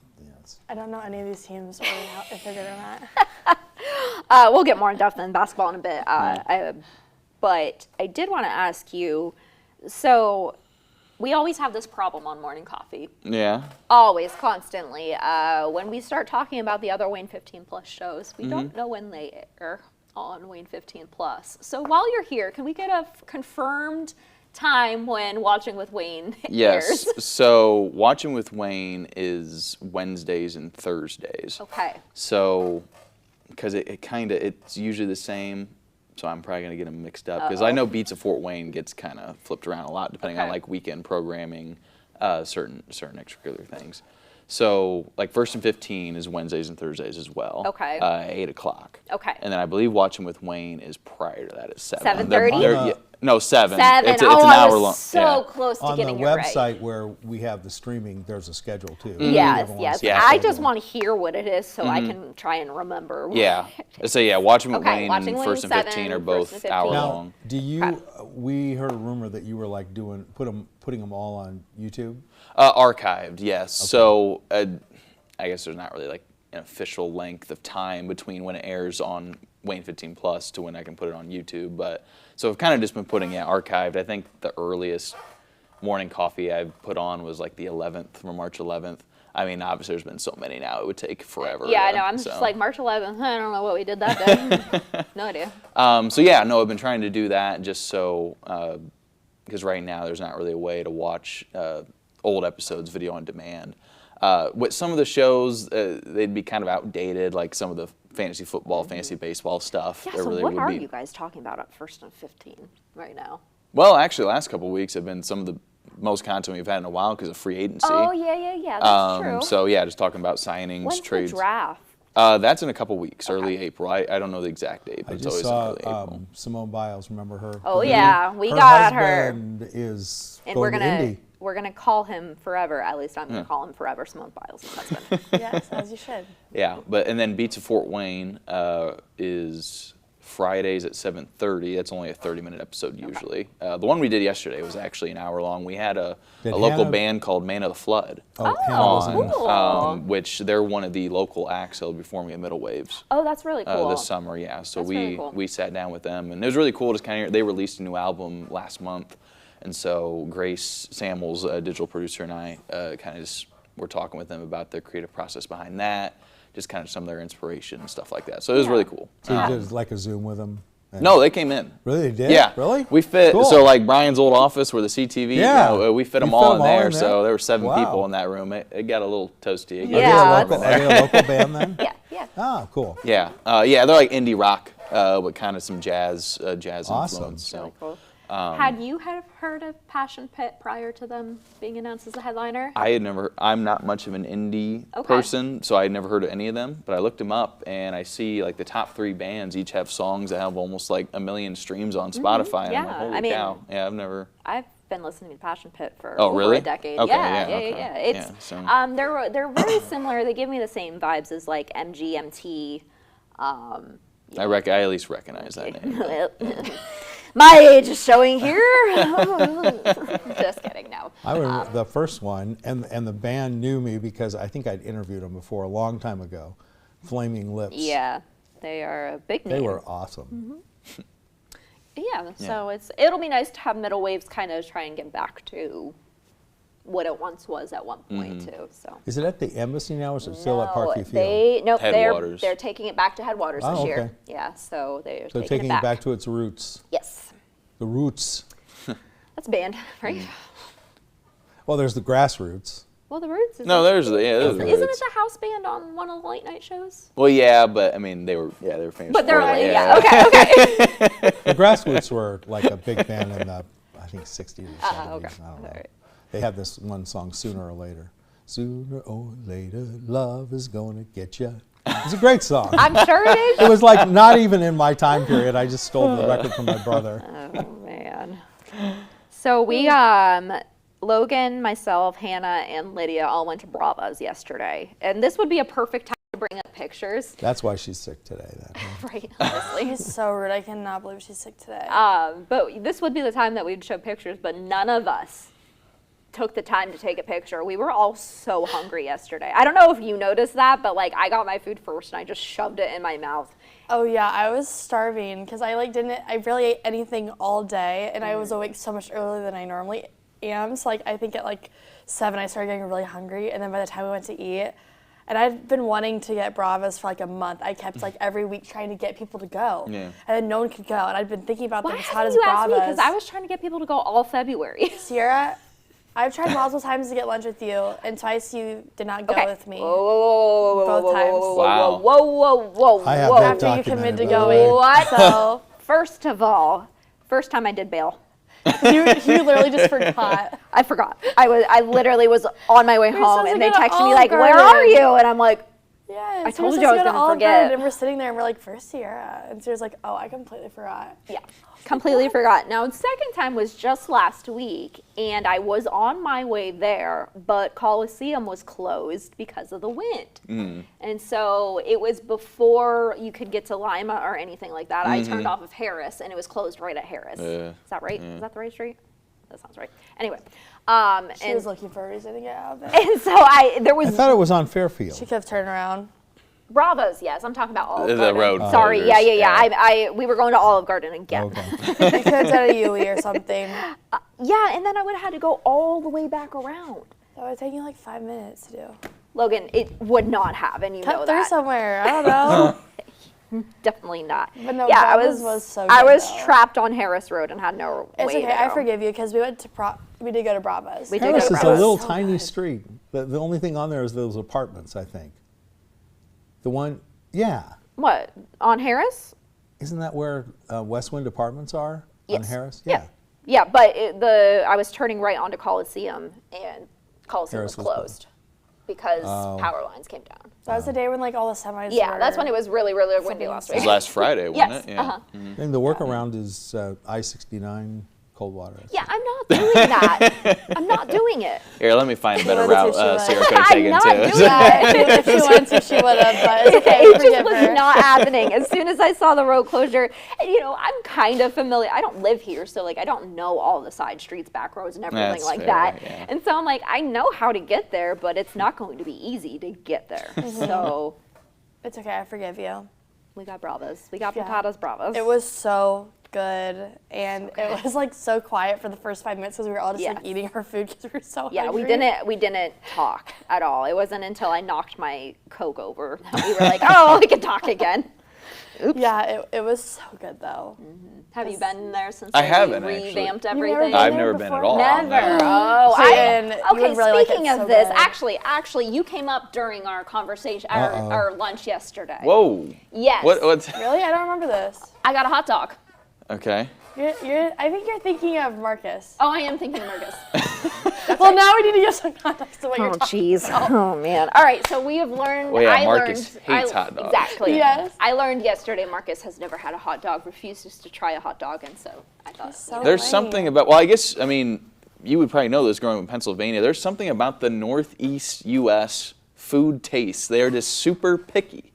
[SPEAKER 5] I don't know any of these teams or if they're good or
[SPEAKER 2] not. We'll get more in depth in basketball in a bit. But I did want to ask you. So, we always have this problem on Morning Coffee.
[SPEAKER 3] Yeah.
[SPEAKER 2] Always, constantly. When we start talking about the other WANE 15 Plus shows, we don't know when they air on WANE 15 Plus. So while you're here, can we get a confirmed time when Watching with WANE airs?
[SPEAKER 3] Yes. So Watching with WANE is Wednesdays and Thursdays.
[SPEAKER 2] Okay.
[SPEAKER 3] So because it's usually the same. So I'm probably going to get them mixed up because I know Beats of Fort Wayne gets kind of flipped around a lot depending on like weekend programming, certain extracurricular things. So, like, First and 15 is Wednesdays and Thursdays as well.
[SPEAKER 2] Okay.
[SPEAKER 3] 8 o'clock.
[SPEAKER 2] Okay.
[SPEAKER 3] And then I believe Watching with WANE is prior to that at 7.
[SPEAKER 2] 7:30?
[SPEAKER 3] No, 7.
[SPEAKER 2] 7.
[SPEAKER 3] It's an hour long.
[SPEAKER 2] So close to getting it right.
[SPEAKER 4] On the website where we have the streaming, there's a schedule too.
[SPEAKER 2] Yes. I just want to hear what it is so I can try and remember.
[SPEAKER 3] Yeah. So, Watching with WANE and First and 15 are both hour long.
[SPEAKER 4] Now, we heard a rumor that you were like putting them all on YouTube?
[SPEAKER 3] Archived, yes. Okay. So I guess there's not really like an official length of time between when it airs on WANE 15 Plus to when I can put it on YouTube. But so I've kind of just been putting it archived. I think the earliest morning coffee I put on was like the 11th, from March 11th. I mean, obviously there's been so many now, it would take forever.
[SPEAKER 2] Yeah, I know. I'm just like March 11th. I don't know what we did that day. No idea.
[SPEAKER 3] So yeah, no, I've been trying to do that just so, because right now there's not really a way to watch old episodes video on demand. With some of the shows, they'd be kind of outdated, like some of the fantasy football, fantasy baseball stuff.
[SPEAKER 2] Yeah, so what are you guys talking about at 1st and 15 right now?
[SPEAKER 3] Well, actually, the last couple of weeks have been some of the most content we've had in a while because of free agency.
[SPEAKER 2] Oh, yeah, that's true.
[SPEAKER 3] So, yeah, just talking about signings,
[SPEAKER 2] When's
[SPEAKER 3] trades.
[SPEAKER 2] The draft?
[SPEAKER 3] That's in a couple weeks, early April. I don't know the exact date, but
[SPEAKER 4] I
[SPEAKER 3] it's
[SPEAKER 4] just
[SPEAKER 3] always in
[SPEAKER 4] saw
[SPEAKER 3] early April.
[SPEAKER 4] Simone Biles, remember her?
[SPEAKER 2] Oh, yeah, we got her.
[SPEAKER 4] Her husband is
[SPEAKER 2] And
[SPEAKER 4] going to Indy.
[SPEAKER 2] we're gonna call him forever. At least I'm gonna call him forever. Simone Biles' husband.
[SPEAKER 5] Yes, as you should.
[SPEAKER 3] Yeah, and then Beats of Fort Wayne is Fridays at 7:30. That's only a 30-minute episode usually. The one we did yesterday was actually an hour long. We had a local band called Man of the Flood on, which they're one of the local acts that'll be performing at Middle Waves.
[SPEAKER 2] Oh, that's really cool.
[SPEAKER 3] This summer, yeah. So
[SPEAKER 2] really cool.
[SPEAKER 3] we sat down with them, and it was really cool. Just kind of, they released a new album last month, and so Grace Samuels, a digital producer, and I kind of just were talking with them about the creative process behind that. Just kind of some of their inspiration and stuff like that. So it was really cool.
[SPEAKER 4] So you did like a Zoom with them?
[SPEAKER 3] No, they came in.
[SPEAKER 4] Really, they did?
[SPEAKER 3] Yeah.
[SPEAKER 4] Really?
[SPEAKER 3] We fit,
[SPEAKER 4] Cool.
[SPEAKER 3] so like Brian's old office where the CTV, we fit them all in there. So there were 7 people in that room. It got a little toasty.
[SPEAKER 4] Are they a local band then?
[SPEAKER 2] Yeah.
[SPEAKER 4] Ah, cool.
[SPEAKER 3] Yeah. They're like indie rock, with kind of some jazz
[SPEAKER 4] Awesome.
[SPEAKER 3] influence. So.
[SPEAKER 2] Really cool. Had you heard of Passion Pit prior to them being announced as a headliner?
[SPEAKER 3] I'm not much of an indie person, so I had never heard of any of them, but I looked them up and I see like the top 3 bands each have songs that have almost like 1 million streams on Spotify. And I'm like, holy cow. Yeah, I've
[SPEAKER 2] been listening to Passion Pit for
[SPEAKER 3] really?
[SPEAKER 2] a decade.
[SPEAKER 3] Okay,
[SPEAKER 2] Yeah. It's they're very similar. They give me the same vibes as like MGMT.
[SPEAKER 3] I at least recognize that name.
[SPEAKER 2] My age is showing here. Just kidding, no.
[SPEAKER 4] I remember the first one, and the band knew me because I think I'd interviewed them before a long time ago. Flaming Lips.
[SPEAKER 2] Yeah, they are a big name.
[SPEAKER 4] They were awesome.
[SPEAKER 2] Yeah, so it'll be nice to have Middle Waves kind of try and get back to what it once was at one point too. So
[SPEAKER 4] is it at the Embassy now, or is it still at Parkview Field?
[SPEAKER 3] Headwaters.
[SPEAKER 2] They're taking it back to Headwaters this year. Yeah, so they're
[SPEAKER 4] taking it back to its roots.
[SPEAKER 2] Yes.
[SPEAKER 4] The roots.
[SPEAKER 2] That's a band, right?
[SPEAKER 4] Well, there's the Grassroots.
[SPEAKER 2] Well, the Roots is
[SPEAKER 3] there's the
[SPEAKER 2] Isn't it the house band on one of the late night shows?
[SPEAKER 3] Well, yeah, but I mean they were famous.
[SPEAKER 2] But they're okay.
[SPEAKER 4] The Grassroots were like a big band in the I think 60s or 70s. I don't know.
[SPEAKER 2] Right.
[SPEAKER 4] They had this one song, Sooner or Later. Sooner or later, love is gonna get you. It's a great song.
[SPEAKER 2] I'm sure it is.
[SPEAKER 4] It was like not even in my time period. I just stole the record from my brother.
[SPEAKER 2] Oh man. So we Logan, myself, Hannah, and Lydia all went to Brava's yesterday, and this would be a perfect time to bring up pictures.
[SPEAKER 4] That's why she's sick today. Then.
[SPEAKER 2] Right, honestly.
[SPEAKER 5] She's so rude. I cannot believe she's sick today.
[SPEAKER 2] But this would be the time that we'd show pictures, but none of us took the time to take a picture. We were all so hungry yesterday. I don't know if you noticed that, but like I got my food first and I just shoved it in my mouth.
[SPEAKER 5] Oh yeah, I was starving because I barely ate anything all day, and I was awake so much earlier than I normally am. So like I think at like 7 I started getting really hungry, and then by the time we went to eat, and I'd been wanting to get Bravas for like a month. I kept like every week trying to get people to go, and then no one could go. And I'd been thinking about them as hot as Bravas.
[SPEAKER 2] Because I was trying to get people to go all February.
[SPEAKER 5] Sierra, I've tried multiple times to get lunch with you, and twice you did not go with me.
[SPEAKER 2] Whoa,
[SPEAKER 5] both times.
[SPEAKER 3] Wow.
[SPEAKER 2] Whoa.
[SPEAKER 4] I have that
[SPEAKER 5] After you committed to
[SPEAKER 4] documented.
[SPEAKER 5] going.
[SPEAKER 2] What?
[SPEAKER 5] So
[SPEAKER 2] First of all, first time I did bail.
[SPEAKER 5] you literally just forgot.
[SPEAKER 2] I forgot. I literally was on my way home, and they texted me like, "Where are you?" And I'm like,
[SPEAKER 5] Yeah,
[SPEAKER 2] I told you I was going to forget.
[SPEAKER 5] And we're sitting there and we're like, "First Sierra," and Sierra's like, "Oh, I completely forgot."
[SPEAKER 2] Yeah, completely forgot. Now, the second time was just last week, and I was on my way there, but Coliseum was closed because of the wind. And so it was before you could get to Lima or anything like that. I turned off of Harris, and it was closed right at Harris. Is that right? Is that the right street? That sounds right. Anyway.
[SPEAKER 5] She was looking for a reason to get out of there.
[SPEAKER 2] And so
[SPEAKER 4] I thought it was on Fairfield.
[SPEAKER 5] She could have turned around.
[SPEAKER 2] Bravos, yes. I'm talking about Olive
[SPEAKER 3] The
[SPEAKER 2] Garden.
[SPEAKER 3] road
[SPEAKER 2] Sorry,
[SPEAKER 3] closures,
[SPEAKER 2] yeah. We were going to Olive Garden again.
[SPEAKER 4] Okay.
[SPEAKER 5] You could have done a UE or something.
[SPEAKER 2] Yeah, and then I would have had to go all the way back around.
[SPEAKER 5] That would take you like 5 minutes to do.
[SPEAKER 2] Logan, it would not have, and you know
[SPEAKER 5] Cut through
[SPEAKER 2] that.
[SPEAKER 5] somewhere. I don't know.
[SPEAKER 2] Definitely not.
[SPEAKER 5] But no,
[SPEAKER 2] yeah,
[SPEAKER 5] Bravos was so
[SPEAKER 2] I
[SPEAKER 5] good,
[SPEAKER 2] was
[SPEAKER 5] though.
[SPEAKER 2] trapped on Harris Road and had no
[SPEAKER 5] It's
[SPEAKER 2] way
[SPEAKER 5] okay.
[SPEAKER 2] to
[SPEAKER 5] I
[SPEAKER 2] go.
[SPEAKER 5] forgive you because we did go to Bravos.
[SPEAKER 2] We did
[SPEAKER 4] Harris
[SPEAKER 2] go to
[SPEAKER 4] is a
[SPEAKER 2] Bravos.
[SPEAKER 4] little
[SPEAKER 5] So
[SPEAKER 4] tiny
[SPEAKER 5] good.
[SPEAKER 4] street. The only thing on there is those apartments, I think. The one, yeah.
[SPEAKER 2] What, on Harris?
[SPEAKER 4] Isn't that where Westwind Apartments are on
[SPEAKER 2] Yes.
[SPEAKER 4] Harris?
[SPEAKER 2] Yeah. Yeah, but I was turning right onto Coliseum, and Coliseum
[SPEAKER 4] Harris
[SPEAKER 2] was
[SPEAKER 4] was
[SPEAKER 2] closed because
[SPEAKER 4] Oh.
[SPEAKER 2] power lines came down.
[SPEAKER 5] That was the day when like all the semis.
[SPEAKER 2] Yeah,
[SPEAKER 5] were
[SPEAKER 2] that's when it was really, really windy last
[SPEAKER 3] It was
[SPEAKER 2] week.
[SPEAKER 3] last Friday, wasn't
[SPEAKER 2] Yes,
[SPEAKER 3] it? Yeah.
[SPEAKER 2] uh-huh.
[SPEAKER 4] I think the workaround is I-69 Coldwater.
[SPEAKER 2] Yeah, I'm not doing that. I'm not doing it.
[SPEAKER 3] Here, let me find a better
[SPEAKER 5] Well,
[SPEAKER 3] route
[SPEAKER 5] that's what she
[SPEAKER 3] Sierra
[SPEAKER 5] was.
[SPEAKER 3] could have
[SPEAKER 2] I'm
[SPEAKER 3] taken
[SPEAKER 2] not
[SPEAKER 3] too.
[SPEAKER 2] doing that.
[SPEAKER 5] If she wanted to, she would have. But it's okay.
[SPEAKER 2] It
[SPEAKER 5] Forgive
[SPEAKER 2] just was
[SPEAKER 5] her.
[SPEAKER 2] not happening. As soon as I saw the road closure, and I'm kind of familiar. I don't live here, so like I don't know all the side streets, back roads, and everything
[SPEAKER 3] That's
[SPEAKER 2] like
[SPEAKER 3] fair,
[SPEAKER 2] that.
[SPEAKER 3] yeah.
[SPEAKER 2] And so I'm like, I know how to get there, but it's not going to be easy to get there. So
[SPEAKER 5] It's okay. I forgive you.
[SPEAKER 2] we got Bravos. We got
[SPEAKER 5] Yeah.
[SPEAKER 2] Patatas Bravos.
[SPEAKER 5] It was so good, and it was like so quiet for the first 5 minutes because we were all just like
[SPEAKER 2] Yes.
[SPEAKER 5] eating our food because we were so
[SPEAKER 2] Yeah,
[SPEAKER 5] hungry.
[SPEAKER 2] we didn't talk at all. It wasn't until I knocked my Coke over that we were like, oh, we can talk again. Oops.
[SPEAKER 5] Yeah, it was so good though.
[SPEAKER 2] Have you been there since
[SPEAKER 3] I
[SPEAKER 2] they
[SPEAKER 3] haven't, actually.
[SPEAKER 2] revamped
[SPEAKER 5] You've never
[SPEAKER 2] everything?
[SPEAKER 5] been
[SPEAKER 3] I've
[SPEAKER 5] there
[SPEAKER 3] never been at
[SPEAKER 5] before?
[SPEAKER 3] all.
[SPEAKER 2] Never.
[SPEAKER 3] No.
[SPEAKER 2] Oh,
[SPEAKER 5] Jaden, you
[SPEAKER 2] okay.
[SPEAKER 5] would really like it,
[SPEAKER 2] Speaking
[SPEAKER 5] so
[SPEAKER 2] of this,
[SPEAKER 5] good.
[SPEAKER 2] actually, you came up during our conversation, our lunch yesterday.
[SPEAKER 3] Whoa.
[SPEAKER 2] Yes.
[SPEAKER 3] What's
[SPEAKER 5] Really, I don't remember this.
[SPEAKER 2] I got a hot dog.
[SPEAKER 3] okay?
[SPEAKER 5] I think you're thinking of Marcus.
[SPEAKER 2] Oh, I am thinking of Marcus.
[SPEAKER 5] Well, now we need to give some context to what you're talking
[SPEAKER 2] jeez. Oh man. All right. So we have learned.
[SPEAKER 3] Well, yeah,
[SPEAKER 2] I
[SPEAKER 3] Marcus
[SPEAKER 2] learned,
[SPEAKER 3] hates hot dogs.
[SPEAKER 2] Exactly.
[SPEAKER 5] Yes.
[SPEAKER 2] I learned yesterday Marcus has never had a hot dog, refuses to try a hot dog, and so I thought.
[SPEAKER 5] so
[SPEAKER 3] There's
[SPEAKER 5] lame.
[SPEAKER 3] something about, well, I mean, you would probably know this growing up in Pennsylvania. There's something about the Northeast U.S. food tastes. They're just super picky.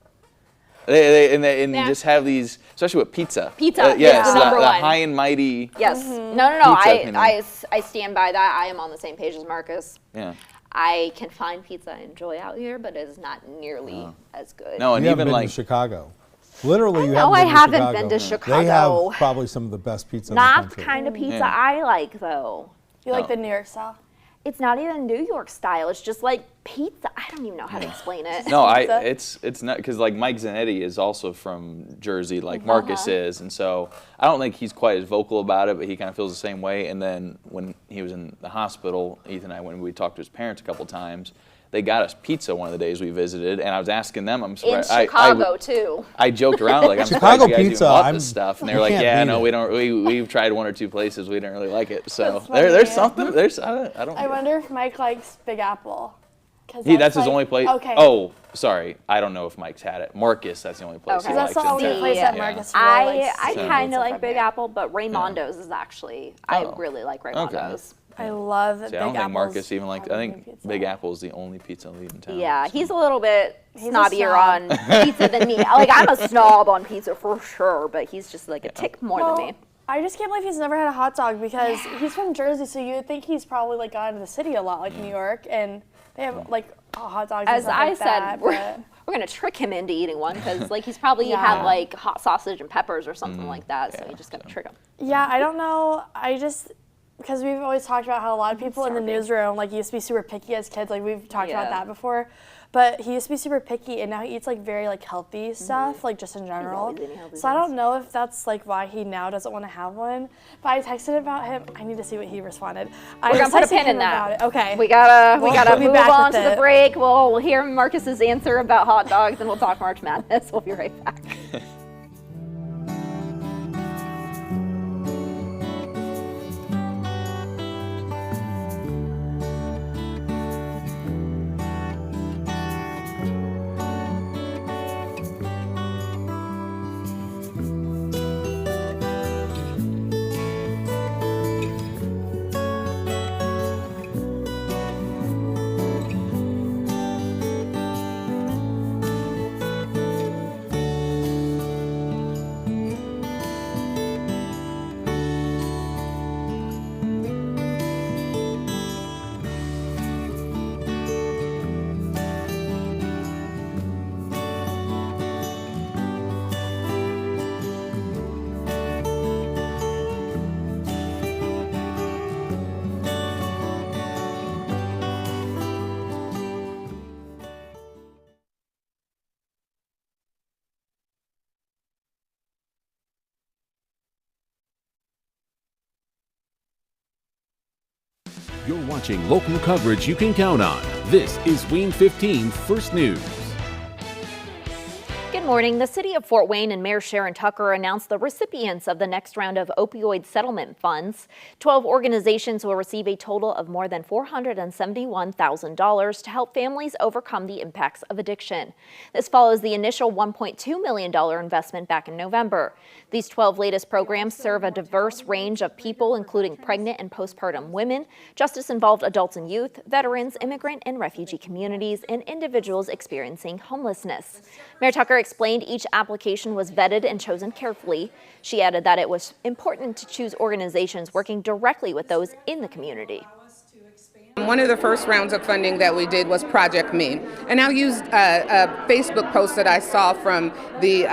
[SPEAKER 3] They
[SPEAKER 2] Yeah.
[SPEAKER 3] just have these, especially with pizza.
[SPEAKER 2] Pizza is
[SPEAKER 3] yes,
[SPEAKER 2] the number
[SPEAKER 3] the
[SPEAKER 2] one.
[SPEAKER 3] high and mighty.
[SPEAKER 2] Yes.
[SPEAKER 5] Mm-hmm.
[SPEAKER 2] No.
[SPEAKER 3] Pizza opinion.
[SPEAKER 2] I stand by that. I am on the same page as Marcus.
[SPEAKER 3] Yeah.
[SPEAKER 2] I can find pizza I enjoy out here, but it is not nearly as good.
[SPEAKER 3] No, and
[SPEAKER 4] You haven't
[SPEAKER 3] even
[SPEAKER 4] been
[SPEAKER 3] like
[SPEAKER 4] to Chicago. Literally, you
[SPEAKER 2] know
[SPEAKER 4] haven't
[SPEAKER 2] I
[SPEAKER 4] been
[SPEAKER 2] haven't
[SPEAKER 4] to
[SPEAKER 2] been to
[SPEAKER 4] They
[SPEAKER 2] Chicago.
[SPEAKER 4] have probably some of the best pizza in
[SPEAKER 2] Not
[SPEAKER 4] the
[SPEAKER 2] the
[SPEAKER 4] country.
[SPEAKER 2] kind of pizza
[SPEAKER 3] Yeah.
[SPEAKER 2] I like, though.
[SPEAKER 5] You like
[SPEAKER 3] Oh.
[SPEAKER 5] the New York style?
[SPEAKER 2] It's not even New York style. It's just like pizza. I don't even know how to explain it.
[SPEAKER 3] no,
[SPEAKER 5] Pizza?
[SPEAKER 3] it's not because like Mike Zanetti is also from Jersey, like Marcus is, and so I don't think he's quite as vocal about it, but he kind of feels the same way. And then when he was in the hospital, Ethan and I, when we talked to his parents a couple times, they got us pizza one of the days we visited, and I was asking them, I'm
[SPEAKER 2] In
[SPEAKER 3] surprised.
[SPEAKER 2] Chicago, too.
[SPEAKER 3] I joked around like I'm
[SPEAKER 4] Chicago
[SPEAKER 3] surprised you guys
[SPEAKER 4] pizza,
[SPEAKER 3] even bought
[SPEAKER 4] I'm-
[SPEAKER 3] this stuff, and they
[SPEAKER 4] you
[SPEAKER 3] were like,
[SPEAKER 4] can't
[SPEAKER 3] "Yeah,
[SPEAKER 4] beat
[SPEAKER 3] no,
[SPEAKER 4] it."
[SPEAKER 3] we don't. We've tried one or two places, we didn't really like it." So
[SPEAKER 5] That's funny,
[SPEAKER 3] there's
[SPEAKER 5] yeah.
[SPEAKER 3] something. There's I don't.
[SPEAKER 5] I wonder if Mike likes Big Apple. 'Cause
[SPEAKER 3] That's his
[SPEAKER 5] like-
[SPEAKER 3] only place.
[SPEAKER 5] Okay.
[SPEAKER 3] Oh, sorry, I don't know if Mike's had it. Marcus, that's the only place
[SPEAKER 2] Okay.
[SPEAKER 3] he
[SPEAKER 5] That's
[SPEAKER 3] likes
[SPEAKER 5] the
[SPEAKER 3] it.
[SPEAKER 5] only
[SPEAKER 2] See,
[SPEAKER 5] place that
[SPEAKER 3] yeah.
[SPEAKER 5] Marcus really likes.
[SPEAKER 2] I
[SPEAKER 5] to
[SPEAKER 2] kind
[SPEAKER 5] eat
[SPEAKER 2] of like
[SPEAKER 5] from
[SPEAKER 2] Big
[SPEAKER 5] here.
[SPEAKER 2] Apple, but Raymondo's is actually, I
[SPEAKER 3] Oh.
[SPEAKER 2] really like Raymondo's.
[SPEAKER 5] I love
[SPEAKER 3] See,
[SPEAKER 5] Big
[SPEAKER 3] I don't think
[SPEAKER 5] Apple's
[SPEAKER 3] Marcus even liked. I
[SPEAKER 5] Halloween
[SPEAKER 3] think
[SPEAKER 5] pizza.
[SPEAKER 3] Big Apple is the only pizza I'll eat in town.
[SPEAKER 2] Yeah,
[SPEAKER 3] so.
[SPEAKER 2] he's a little bit
[SPEAKER 5] He's a
[SPEAKER 2] snobbier
[SPEAKER 5] snob.
[SPEAKER 2] on pizza than me. Like, I'm a snob on pizza for sure, but he's just like a tick more
[SPEAKER 5] Well,
[SPEAKER 2] than me.
[SPEAKER 5] I just can't believe he's never had a hot dog because he's from Jersey, so you would think he's probably like gone to the city a lot, like New York, and they have like hot dogs. and
[SPEAKER 2] As
[SPEAKER 5] stuff
[SPEAKER 2] I
[SPEAKER 5] like
[SPEAKER 2] said,
[SPEAKER 5] that,
[SPEAKER 2] we're gonna trick him into eating one because like he's probably
[SPEAKER 5] Yeah.
[SPEAKER 2] had like hot sausage and peppers or something like that. So
[SPEAKER 3] yeah,
[SPEAKER 2] you just gotta trick him.
[SPEAKER 5] yeah, I don't know. I just because we've always talked about how a lot of people in the
[SPEAKER 2] starving.
[SPEAKER 5] newsroom like used to be super picky as kids. Like we've talked about
[SPEAKER 2] Yeah.
[SPEAKER 5] that before. But he used to be super picky, and now he eats like very like healthy stuff, like just in general.
[SPEAKER 2] always eating healthy
[SPEAKER 5] So I
[SPEAKER 2] things.
[SPEAKER 5] don't know if that's like why he now doesn't want to have one. But I texted about him. I need to see what he responded.
[SPEAKER 2] We're gonna put a pin in
[SPEAKER 5] About
[SPEAKER 2] that.
[SPEAKER 5] it. Okay.
[SPEAKER 2] We gotta
[SPEAKER 5] We'll be
[SPEAKER 2] move
[SPEAKER 5] back
[SPEAKER 2] on
[SPEAKER 5] with
[SPEAKER 2] to the
[SPEAKER 5] it.
[SPEAKER 2] break. We'll hear Marcus's answer about hot dogs, and we'll talk March Madness. We'll be right back.
[SPEAKER 6] You're watching local coverage you can count on. This is WANE 15 First News.
[SPEAKER 2] Good morning. The city of Fort Wayne and Mayor Sharon Tucker announced the recipients of the next round of opioid settlement funds. 12 organizations will receive a total of more than $471,000 to help families overcome the impacts of addiction. This follows the initial $1.2 million investment back in November. These 12 latest programs serve a diverse range of people, including pregnant and postpartum women, justice-involved adults and youth, veterans, immigrant and refugee communities, and individuals experiencing homelessness. Mayor Tucker explained each application was vetted and chosen carefully. She added that it was important to choose organizations working directly with those in the community.
[SPEAKER 7] One of the first rounds of funding that we did was Project Me, and I'll use a Facebook post that I saw from the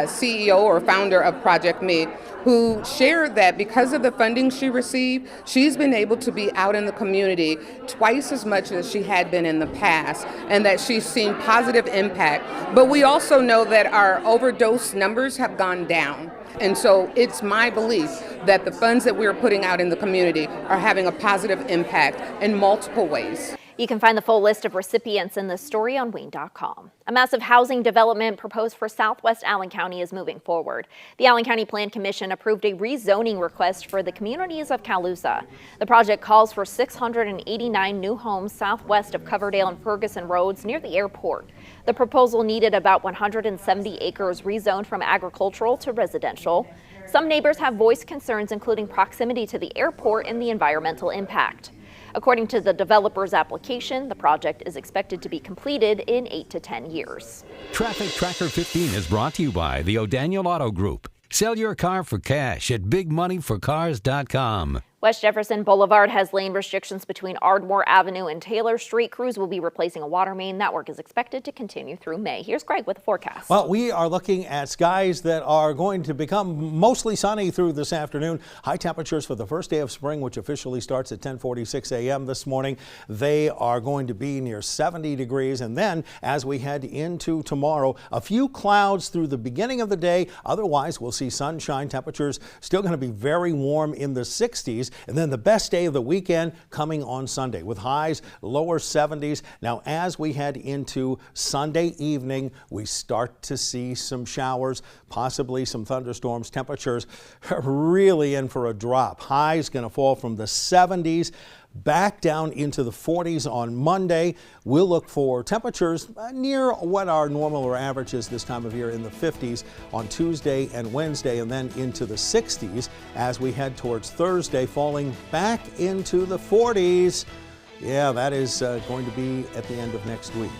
[SPEAKER 7] CEO or founder of Project Me, who shared that because of the funding she received, she's been able to be out in the community twice as much as she had been in the past, and that she's seen positive impact. But we also know that our overdose numbers have gone down. And so it's my belief that the funds that we're putting out in the community are having a positive impact in multiple ways.
[SPEAKER 2] You can find the full list of recipients in this story on WANE.com. A massive housing development proposed for southwest Allen County is moving forward. The Allen County Plan Commission approved a rezoning request for the communities of Calusa. The project calls for 689 new homes southwest of Coverdale and Ferguson roads near the airport. The proposal needed about 170 acres rezoned from agricultural to residential. Some neighbors have voiced concerns, including proximity to the airport and the environmental impact. According to the developer's application, the project is expected to be completed in 8 to 10 years.
[SPEAKER 8] Traffic Tracker 15 is brought to you by the O'Daniel Auto Group. Sell your car for cash at bigmoneyforcars.com.
[SPEAKER 2] West Jefferson Boulevard has lane restrictions between Ardmore Avenue and Taylor Street. Crews will be replacing a water main. That work is expected to continue through May. Here's Greg with the forecast.
[SPEAKER 4] Well, we are looking at skies that are going to become mostly sunny through this afternoon. High temperatures for the first day of spring, which officially starts at 10:46 a.m. this morning. They are going to be near 70 degrees. And then as we head into tomorrow, a few clouds through the beginning of the day. Otherwise, we'll see sunshine. Temperatures still going to be very warm in the 60s. And then the best day of the weekend coming on Sunday with highs lower 70s. Now, as we head into Sunday evening, we start to see some showers, possibly some thunderstorms. Temperatures are really in for a drop. Highs going to fall from the 70s back down into the 40s on Monday. We'll look for temperatures near what our normal or average is this time of year in the 50s on Tuesday and Wednesday, and then into the 60s as we head towards Thursday, falling back into the 40s. Yeah, that is going to be at the end of next week.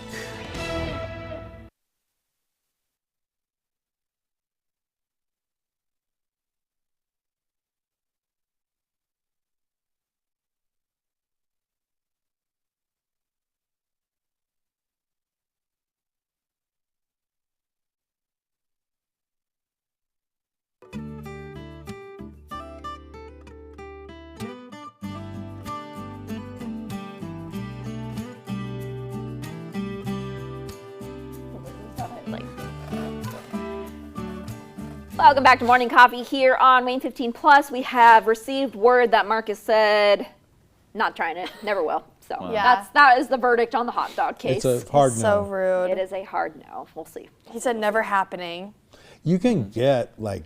[SPEAKER 2] Welcome back to Morning Coffee here on WANE 15 Plus. We have received word that Marcus said, not trying it, never will. So
[SPEAKER 5] Yeah.
[SPEAKER 2] that is the verdict on the hot dog case.
[SPEAKER 4] It's a hard no.
[SPEAKER 5] So rude.
[SPEAKER 2] It is a hard no. We'll see.
[SPEAKER 5] He said never happening.
[SPEAKER 4] You can get like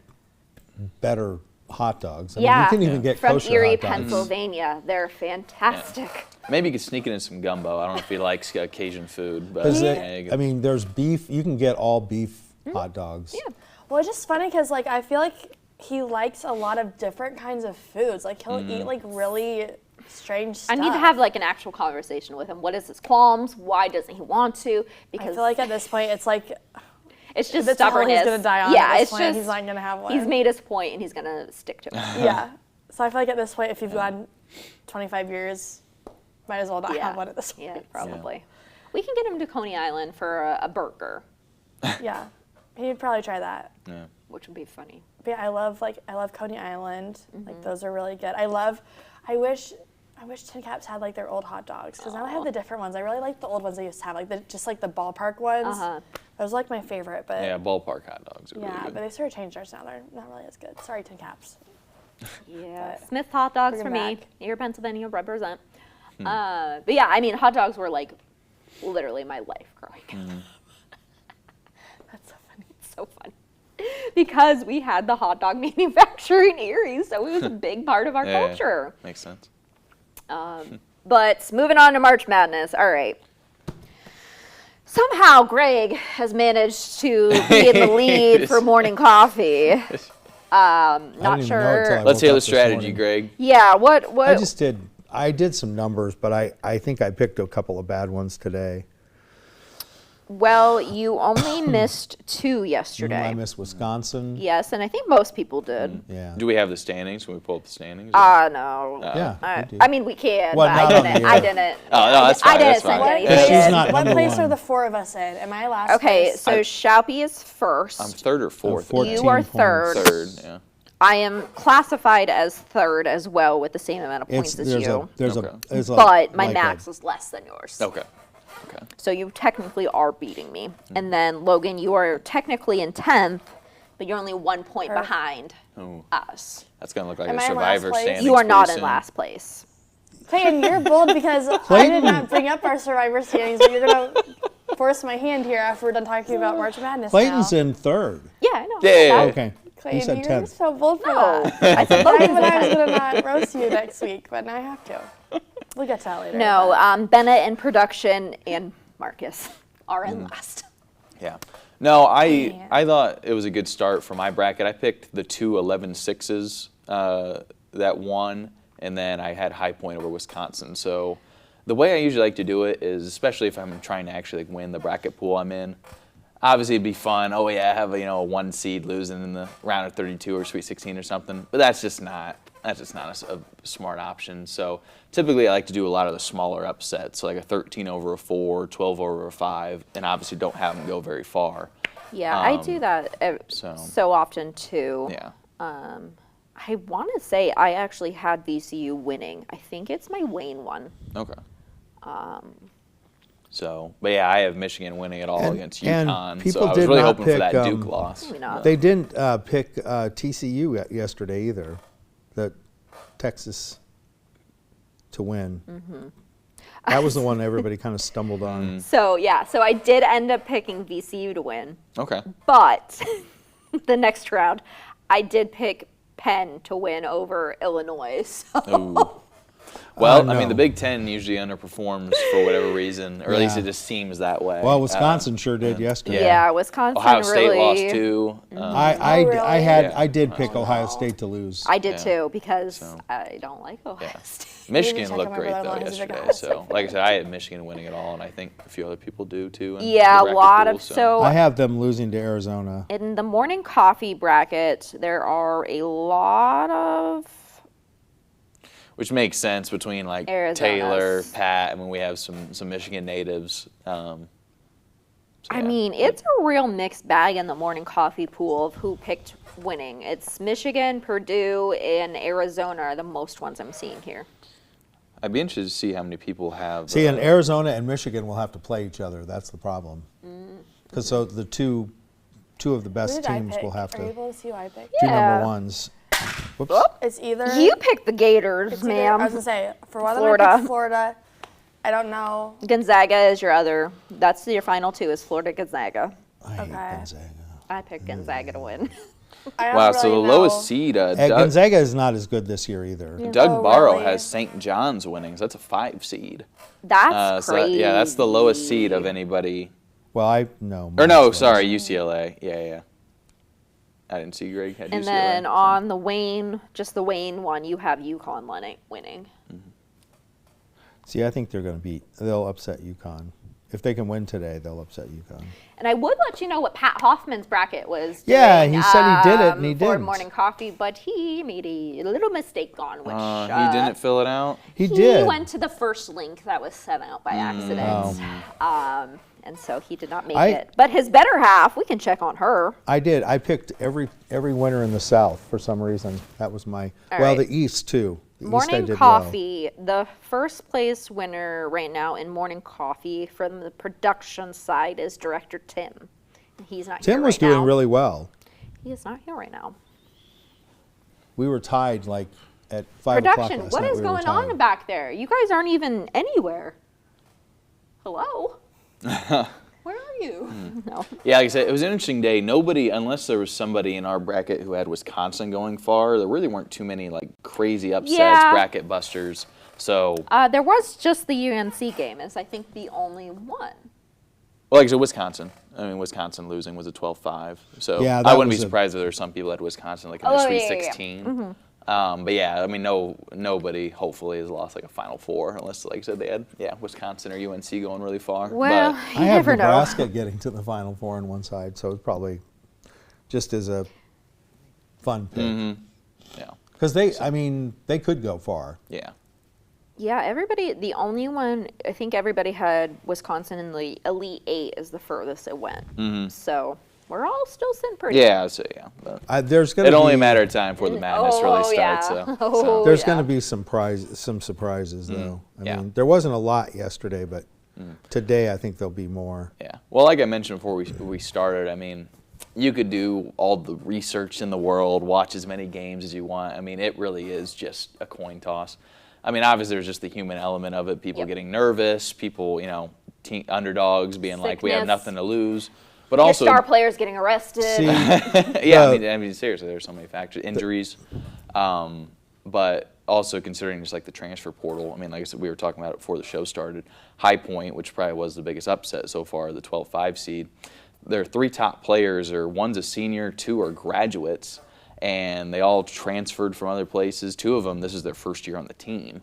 [SPEAKER 4] better hot dogs. I mean,
[SPEAKER 2] Yeah,
[SPEAKER 4] you can even get
[SPEAKER 2] from
[SPEAKER 4] kosher
[SPEAKER 2] Erie,
[SPEAKER 4] hot dogs.
[SPEAKER 2] Pennsylvania. They're fantastic.
[SPEAKER 3] Maybe you could sneak it in some gumbo. I don't know if he likes Cajun food, but
[SPEAKER 4] I mean, there's beef. You can get all beef hot dogs.
[SPEAKER 2] Yeah.
[SPEAKER 5] Well, it's just funny because like I feel like he likes a lot of different kinds of foods. Like he'll eat like really strange stuff.
[SPEAKER 2] I need to have like an actual conversation with him. What is his qualms? Why doesn't he want to? Because
[SPEAKER 5] I feel like at this point it's like
[SPEAKER 2] it's just
[SPEAKER 5] that's all
[SPEAKER 2] stubbornness.
[SPEAKER 5] he's gonna die on.
[SPEAKER 2] Yeah,
[SPEAKER 5] at this
[SPEAKER 2] it's
[SPEAKER 5] point.
[SPEAKER 2] just
[SPEAKER 5] He's not gonna have one.
[SPEAKER 2] He's made his point and he's gonna stick to it.
[SPEAKER 5] Yeah. So I feel like at this point, if you've gone 25 years, might as well not have one at this point.
[SPEAKER 2] Yeah, probably. Yeah. We can get him to Coney Island for a burger.
[SPEAKER 5] Yeah, he'd probably try that.
[SPEAKER 3] Yeah.
[SPEAKER 2] Which would be funny.
[SPEAKER 5] But yeah, I love Coney Island. Like those are really good. I wish Tin Caps had like their old hot dogs because now they have the different ones. I really like the old ones they used to have, like the ballpark ones. Those are like my favorite. But
[SPEAKER 3] yeah, ballpark hot dogs. Are
[SPEAKER 5] yeah,
[SPEAKER 3] really good.
[SPEAKER 5] but they sort of changed theirs now. They're not really as good. Sorry, Tin Caps.
[SPEAKER 2] Yeah, Smith's hot dogs for me.
[SPEAKER 5] back.
[SPEAKER 2] Your Pennsylvania represent. But yeah, I mean, hot dogs were like literally my life growing up.
[SPEAKER 5] That's so funny.
[SPEAKER 2] It's so funny. Because we had the hot dog manufacturer in Erie, so it was a big part of our culture.
[SPEAKER 3] Yeah, makes sense.
[SPEAKER 2] But moving on to March Madness. All right. Somehow Greg has managed to be in the lead for morning coffee. Not sure.
[SPEAKER 3] Let's hear the strategy, Greg.
[SPEAKER 2] Yeah, what?
[SPEAKER 4] I did some numbers, but I think I picked a couple of bad ones today.
[SPEAKER 2] Well, you only missed 2 yesterday.
[SPEAKER 4] I missed Wisconsin.
[SPEAKER 2] Yes, and I think most people did.
[SPEAKER 4] Yeah.
[SPEAKER 3] Do we have the standings? Can we pull up the standings?
[SPEAKER 2] No.
[SPEAKER 4] Yeah.
[SPEAKER 2] I mean, we can,
[SPEAKER 4] Well,
[SPEAKER 2] but
[SPEAKER 4] not on the
[SPEAKER 2] I
[SPEAKER 4] air.
[SPEAKER 2] didn't.
[SPEAKER 3] Oh, no, that's fine.
[SPEAKER 2] I didn't
[SPEAKER 3] That's
[SPEAKER 2] send
[SPEAKER 3] fine.
[SPEAKER 2] anything.
[SPEAKER 4] She's not
[SPEAKER 5] What
[SPEAKER 4] number
[SPEAKER 5] place
[SPEAKER 4] one.
[SPEAKER 5] are the 4 of us in? Am I last
[SPEAKER 2] Okay,
[SPEAKER 5] place?
[SPEAKER 2] so Shaupi is first.
[SPEAKER 3] I'm 3rd or 4th.
[SPEAKER 4] 14
[SPEAKER 2] You are
[SPEAKER 4] points.
[SPEAKER 2] 3rd.
[SPEAKER 3] 3rd, yeah.
[SPEAKER 2] I am classified as 3rd as well with the same amount of points as you. But my max is less than yours.
[SPEAKER 3] Okay.
[SPEAKER 2] So you technically are beating me. And then, Logan, you are technically in 10th, but you're only 1 point behind us.
[SPEAKER 3] That's going to look like
[SPEAKER 5] Am
[SPEAKER 3] a
[SPEAKER 5] I in
[SPEAKER 3] Survivor
[SPEAKER 5] last place?
[SPEAKER 3] standings.
[SPEAKER 2] You are not
[SPEAKER 3] pretty
[SPEAKER 2] in
[SPEAKER 3] soon.
[SPEAKER 2] last place.
[SPEAKER 5] Clayton, you're bold because I did not bring up our Survivor standings, but you're going to force my hand here after we're done talking about March Madness
[SPEAKER 4] Clayton's
[SPEAKER 5] now.
[SPEAKER 4] in 3rd.
[SPEAKER 2] Yeah, I know.
[SPEAKER 3] Yeah.
[SPEAKER 4] Okay. You
[SPEAKER 5] Clayton,
[SPEAKER 4] said
[SPEAKER 5] you're
[SPEAKER 4] 10th.
[SPEAKER 5] so bold for
[SPEAKER 2] No.
[SPEAKER 5] that.
[SPEAKER 2] I said
[SPEAKER 5] I
[SPEAKER 2] Logan's
[SPEAKER 5] thought I was
[SPEAKER 2] in 10th.
[SPEAKER 5] going to not roast you next week, but now I have to. We'll get to that later.
[SPEAKER 2] No, Bennett in production and Marcus are in last.
[SPEAKER 3] Yeah. No, I thought it was a good start for my bracket. I picked the 2 11-6s that won, and then I had High Point over Wisconsin. So the way I usually like to do it is, especially if I'm trying to actually win the bracket pool I'm in, obviously it'd be fun. Oh yeah, have a 1 seed losing in the round of 32 or Sweet 16 or something. But that's just not a smart option. So typically I like to do a lot of the smaller upsets, so like a 13 over a 4, 12 over a 5, and obviously don't have them go very far.
[SPEAKER 2] Yeah, I do that so often too.
[SPEAKER 3] Yeah.
[SPEAKER 2] I want to say I actually had VCU winning. I think it's my Wayne one.
[SPEAKER 3] Okay. So, but yeah, I have Michigan winning it all against UConn.
[SPEAKER 4] People
[SPEAKER 3] So I was
[SPEAKER 4] did
[SPEAKER 3] really
[SPEAKER 4] not
[SPEAKER 3] hoping
[SPEAKER 4] pick,
[SPEAKER 3] for that Duke loss.
[SPEAKER 2] Maybe not.
[SPEAKER 4] They didn't pick TCU yesterday either, the Texas to win. That was the one everybody kind of stumbled on.
[SPEAKER 2] So yeah, so I did end up picking VCU to win.
[SPEAKER 3] Okay.
[SPEAKER 2] But the next round, I did pick Penn to win over Illinois. So.
[SPEAKER 3] Ooh. Well, I
[SPEAKER 4] no.
[SPEAKER 3] mean, the Big Ten usually underperforms for whatever reason, or at least it just seems that way.
[SPEAKER 4] Well, Wisconsin sure did yesterday.
[SPEAKER 2] Yeah, Wisconsin
[SPEAKER 3] Ohio State
[SPEAKER 2] really.
[SPEAKER 3] lost too.
[SPEAKER 4] I did pick Ohio State to lose.
[SPEAKER 2] I did too because I don't like Ohio State.
[SPEAKER 3] Michigan
[SPEAKER 5] check
[SPEAKER 3] looked
[SPEAKER 5] on my
[SPEAKER 3] great though
[SPEAKER 5] brother-in-law, he's a big
[SPEAKER 3] yesterday.
[SPEAKER 5] Ohio
[SPEAKER 3] So, like I said, I had Michigan winning it all, and I think a few other people do too. in
[SPEAKER 2] Yeah,
[SPEAKER 3] the
[SPEAKER 2] a
[SPEAKER 3] bracket
[SPEAKER 2] lot
[SPEAKER 3] pool,
[SPEAKER 2] of so.
[SPEAKER 4] I have them losing to Arizona.
[SPEAKER 2] In the morning coffee bracket, there are a lot of.
[SPEAKER 3] Which makes sense between like
[SPEAKER 2] Arizona's.
[SPEAKER 3] Taylor, Pat. I mean, we have some Michigan natives. So,
[SPEAKER 2] I
[SPEAKER 3] yeah.
[SPEAKER 2] mean, it's a real mixed bag in the morning coffee pool of who picked winning. It's Michigan, Purdue, and Arizona are the most ones I'm seeing here.
[SPEAKER 3] I'd be interested to see how many people have.
[SPEAKER 4] See, and Arizona and Michigan will have to play each other. That's the problem. Because so the two of the
[SPEAKER 5] Who
[SPEAKER 4] best
[SPEAKER 5] did I
[SPEAKER 4] teams
[SPEAKER 5] pick?
[SPEAKER 4] will have
[SPEAKER 5] Are you
[SPEAKER 4] to
[SPEAKER 5] able to see who I picked?
[SPEAKER 4] two
[SPEAKER 2] Yeah.
[SPEAKER 4] number ones. Whoops.
[SPEAKER 5] It's either.
[SPEAKER 2] You picked the Gators,
[SPEAKER 5] it's either-
[SPEAKER 2] ma'am.
[SPEAKER 5] I was going to say, for one of them, I
[SPEAKER 2] Florida.
[SPEAKER 5] picked Florida. I don't know.
[SPEAKER 2] Gonzaga is your other. That's your final two is Florida, Gonzaga.
[SPEAKER 4] I hate
[SPEAKER 5] Okay.
[SPEAKER 4] Gonzaga.
[SPEAKER 2] I picked Gonzaga to win.
[SPEAKER 5] I don't
[SPEAKER 3] Wow, so the
[SPEAKER 5] really
[SPEAKER 3] lowest
[SPEAKER 5] know.
[SPEAKER 3] seed,
[SPEAKER 4] Gonzaga is not as good this year either.
[SPEAKER 3] Doug
[SPEAKER 5] Oh,
[SPEAKER 3] Barrow
[SPEAKER 5] really?
[SPEAKER 3] has St. John's winning, so that's a 5 seed.
[SPEAKER 2] That's
[SPEAKER 3] So
[SPEAKER 2] crazy.
[SPEAKER 3] yeah, that's the lowest seed of anybody.
[SPEAKER 4] Well, I no.
[SPEAKER 3] Or no,
[SPEAKER 4] mine's
[SPEAKER 3] sorry, UCLA. Yeah. I didn't see Greg had
[SPEAKER 2] And
[SPEAKER 3] UCLA.
[SPEAKER 2] then on the Wayne, just the Wayne one, you have UConn winning.
[SPEAKER 4] See, I think they'll upset UConn. If they can win today, they'll upset UConn.
[SPEAKER 2] And I would let you know what Pat Hoffman's bracket was.
[SPEAKER 4] Yeah,
[SPEAKER 2] doing,
[SPEAKER 4] he said he did it, and he
[SPEAKER 2] for
[SPEAKER 4] didn't.
[SPEAKER 2] morning coffee, but he made a little mistake on which
[SPEAKER 3] he didn't fill it out.
[SPEAKER 4] He
[SPEAKER 2] he
[SPEAKER 4] did.
[SPEAKER 2] went to the first link that was sent out by accident. And so he did not make
[SPEAKER 4] I-
[SPEAKER 2] it. But his better half, we can check on her.
[SPEAKER 4] I did. I picked every winner in the South for some reason. That was my
[SPEAKER 2] All
[SPEAKER 4] well,
[SPEAKER 2] right.
[SPEAKER 4] the East too. The East I
[SPEAKER 2] Morning
[SPEAKER 4] did
[SPEAKER 2] Coffee, the first place winner right now in Morning Coffee from the production side is Director Tim. He's not
[SPEAKER 4] Tim
[SPEAKER 2] here
[SPEAKER 4] was
[SPEAKER 2] right
[SPEAKER 4] doing
[SPEAKER 2] now.
[SPEAKER 4] really well.
[SPEAKER 2] He is not here right now.
[SPEAKER 4] We were tied like at 5 o'clock last
[SPEAKER 2] Production, what
[SPEAKER 4] night.
[SPEAKER 2] is going on back there? You guys aren't even anywhere. Hello? Where are you? No.
[SPEAKER 3] Yeah, like I said, it was an interesting day. Nobody, unless there was somebody in our bracket who had Wisconsin going far, there really weren't too many like crazy upsets, bracket busters. So
[SPEAKER 2] there was just the UNC game is I think the only one.
[SPEAKER 3] Well, like I said, Wisconsin. I mean, Wisconsin losing was a 12-5. So
[SPEAKER 4] yeah,
[SPEAKER 3] I wouldn't be surprised if there were some people at Wisconsin like in the Sweet 16.
[SPEAKER 2] Mm-hmm.
[SPEAKER 3] But yeah, I mean, nobody hopefully has lost like a Final Four unless, like I said, they had Wisconsin or UNC going really far.
[SPEAKER 2] Well,
[SPEAKER 3] but
[SPEAKER 2] you never know.
[SPEAKER 4] I have Nebraska getting to the Final Four on one side, so it's probably just as a fun pick.
[SPEAKER 3] Mm-hmm. Yeah,
[SPEAKER 4] because they could go far.
[SPEAKER 3] Yeah.
[SPEAKER 2] Yeah, everybody. The only one I think everybody had Wisconsin in the Elite Eight is the furthest it went.
[SPEAKER 3] Mm-hmm.
[SPEAKER 2] So. We're all still sitting pretty.
[SPEAKER 3] Yeah, so yeah.
[SPEAKER 4] There's gonna
[SPEAKER 3] be only a matter of time before the madness really starts.
[SPEAKER 2] Yeah.
[SPEAKER 3] So
[SPEAKER 4] there's going to be some surprises though. I mean, there wasn't a lot yesterday, but today I think there'll be more.
[SPEAKER 3] Yeah. Well, like I mentioned before we started, I mean, you could do all the research in the world, watch as many games as you want. I mean, it really is just a coin toss. I mean, obviously there's just the human element of it. People getting nervous. People, underdogs being like, we have nothing to lose. But
[SPEAKER 2] your
[SPEAKER 3] also,
[SPEAKER 2] star players getting arrested.
[SPEAKER 3] I mean, seriously, there's so many factors, injuries, but also considering just like the transfer portal. I mean, like I said, we were talking about it before the show started. High Point, which probably was the biggest upset so far, the 12-5 seed. Their 3 top players one's a senior, 2 are graduates, and they all transferred from other places. 2 of them, this is their first year on the team.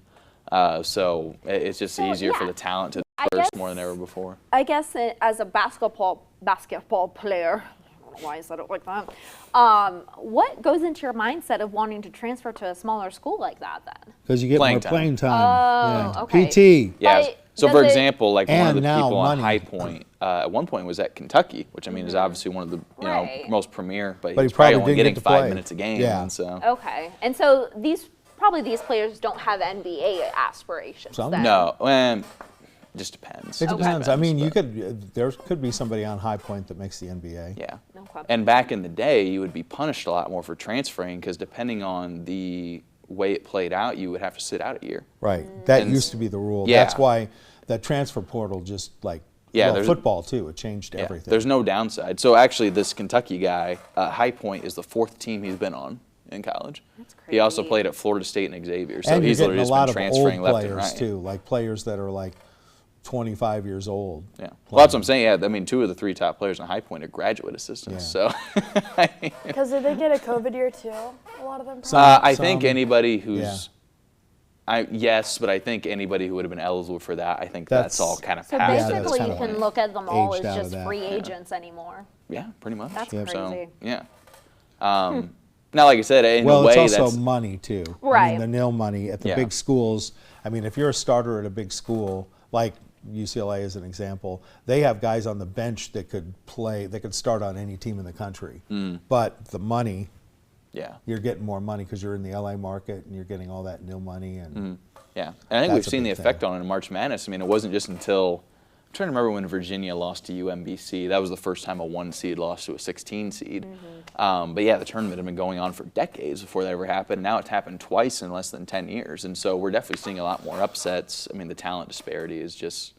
[SPEAKER 3] So it's just easier for the talent to disperse more than ever before.
[SPEAKER 2] I guess as a basketball player, I don't know why I said it like that. What goes into your mindset of wanting to transfer to a smaller school like that then?
[SPEAKER 4] Because you get more playing time.
[SPEAKER 2] Oh, okay.
[SPEAKER 4] PT.
[SPEAKER 3] Yeah. So for example, like one of the people
[SPEAKER 4] money.
[SPEAKER 3] on High Point at one point was at Kentucky, which I mean is obviously one of the most premier, but he's probably only getting 5 minutes a game.
[SPEAKER 4] Yeah.
[SPEAKER 3] And so.
[SPEAKER 2] Okay. And so these players don't have NBA aspirations.
[SPEAKER 4] Some?
[SPEAKER 2] Then.
[SPEAKER 3] No. Just depends.
[SPEAKER 4] It depends. I mean, there could be somebody on High Point that makes the NBA.
[SPEAKER 3] Yeah.
[SPEAKER 2] Okay.
[SPEAKER 3] And back in the day, you would be punished a lot more for transferring because depending on the way it played out, you would have to sit out a year.
[SPEAKER 4] Right. That used to be the rule.
[SPEAKER 3] Yeah.
[SPEAKER 4] That's why that transfer portal just football too. It changed everything.
[SPEAKER 3] There's no downside. So actually, this Kentucky guy, High Point, is the 4th team he's been on in college.
[SPEAKER 2] That's crazy.
[SPEAKER 3] He also played at Florida State and Xavier. So
[SPEAKER 4] and
[SPEAKER 3] he's literally
[SPEAKER 4] just
[SPEAKER 3] been
[SPEAKER 4] been
[SPEAKER 3] transferring left and
[SPEAKER 4] players
[SPEAKER 3] right.
[SPEAKER 4] too, like players that are like 25 years old.
[SPEAKER 3] Yeah. Well, that's what I'm saying. Yeah, I mean, 2 of the 3 top players in High Point are graduate assistants.
[SPEAKER 4] Yeah.
[SPEAKER 3] So.
[SPEAKER 5] Because did they get a COVID year too? A lot of them.
[SPEAKER 3] I think anybody who's. Yes, but I think anybody who would have been eligible for that, I think that's all kind of
[SPEAKER 2] so
[SPEAKER 3] passed.
[SPEAKER 2] So basically, you can look at them all as just
[SPEAKER 4] that.
[SPEAKER 2] free agents anymore.
[SPEAKER 3] Yeah, pretty much.
[SPEAKER 2] That's crazy.
[SPEAKER 3] So, yeah. Now, like I said, in a way
[SPEAKER 4] it's also money too.
[SPEAKER 2] Right.
[SPEAKER 4] I mean, the nil money at the big schools. I mean, if you're a starter at a big school, like UCLA as an example, they have guys on the bench that could play, that could start on any team in the country. But the money, you're getting more money because you're in the LA market and you're getting all that nil money. And
[SPEAKER 3] yeah, and I think we've seen the effect on it in March Madness. I mean, it wasn't just until, I'm trying to remember when Virginia lost to UMBC. That was the first time a 1 seed lost to a 16 seed. But yeah, the tournament had been going on for decades before that ever happened. Now it's happened twice in less than 10 years. And so we're definitely seeing a lot more upsets. I mean, the talent disparity is just,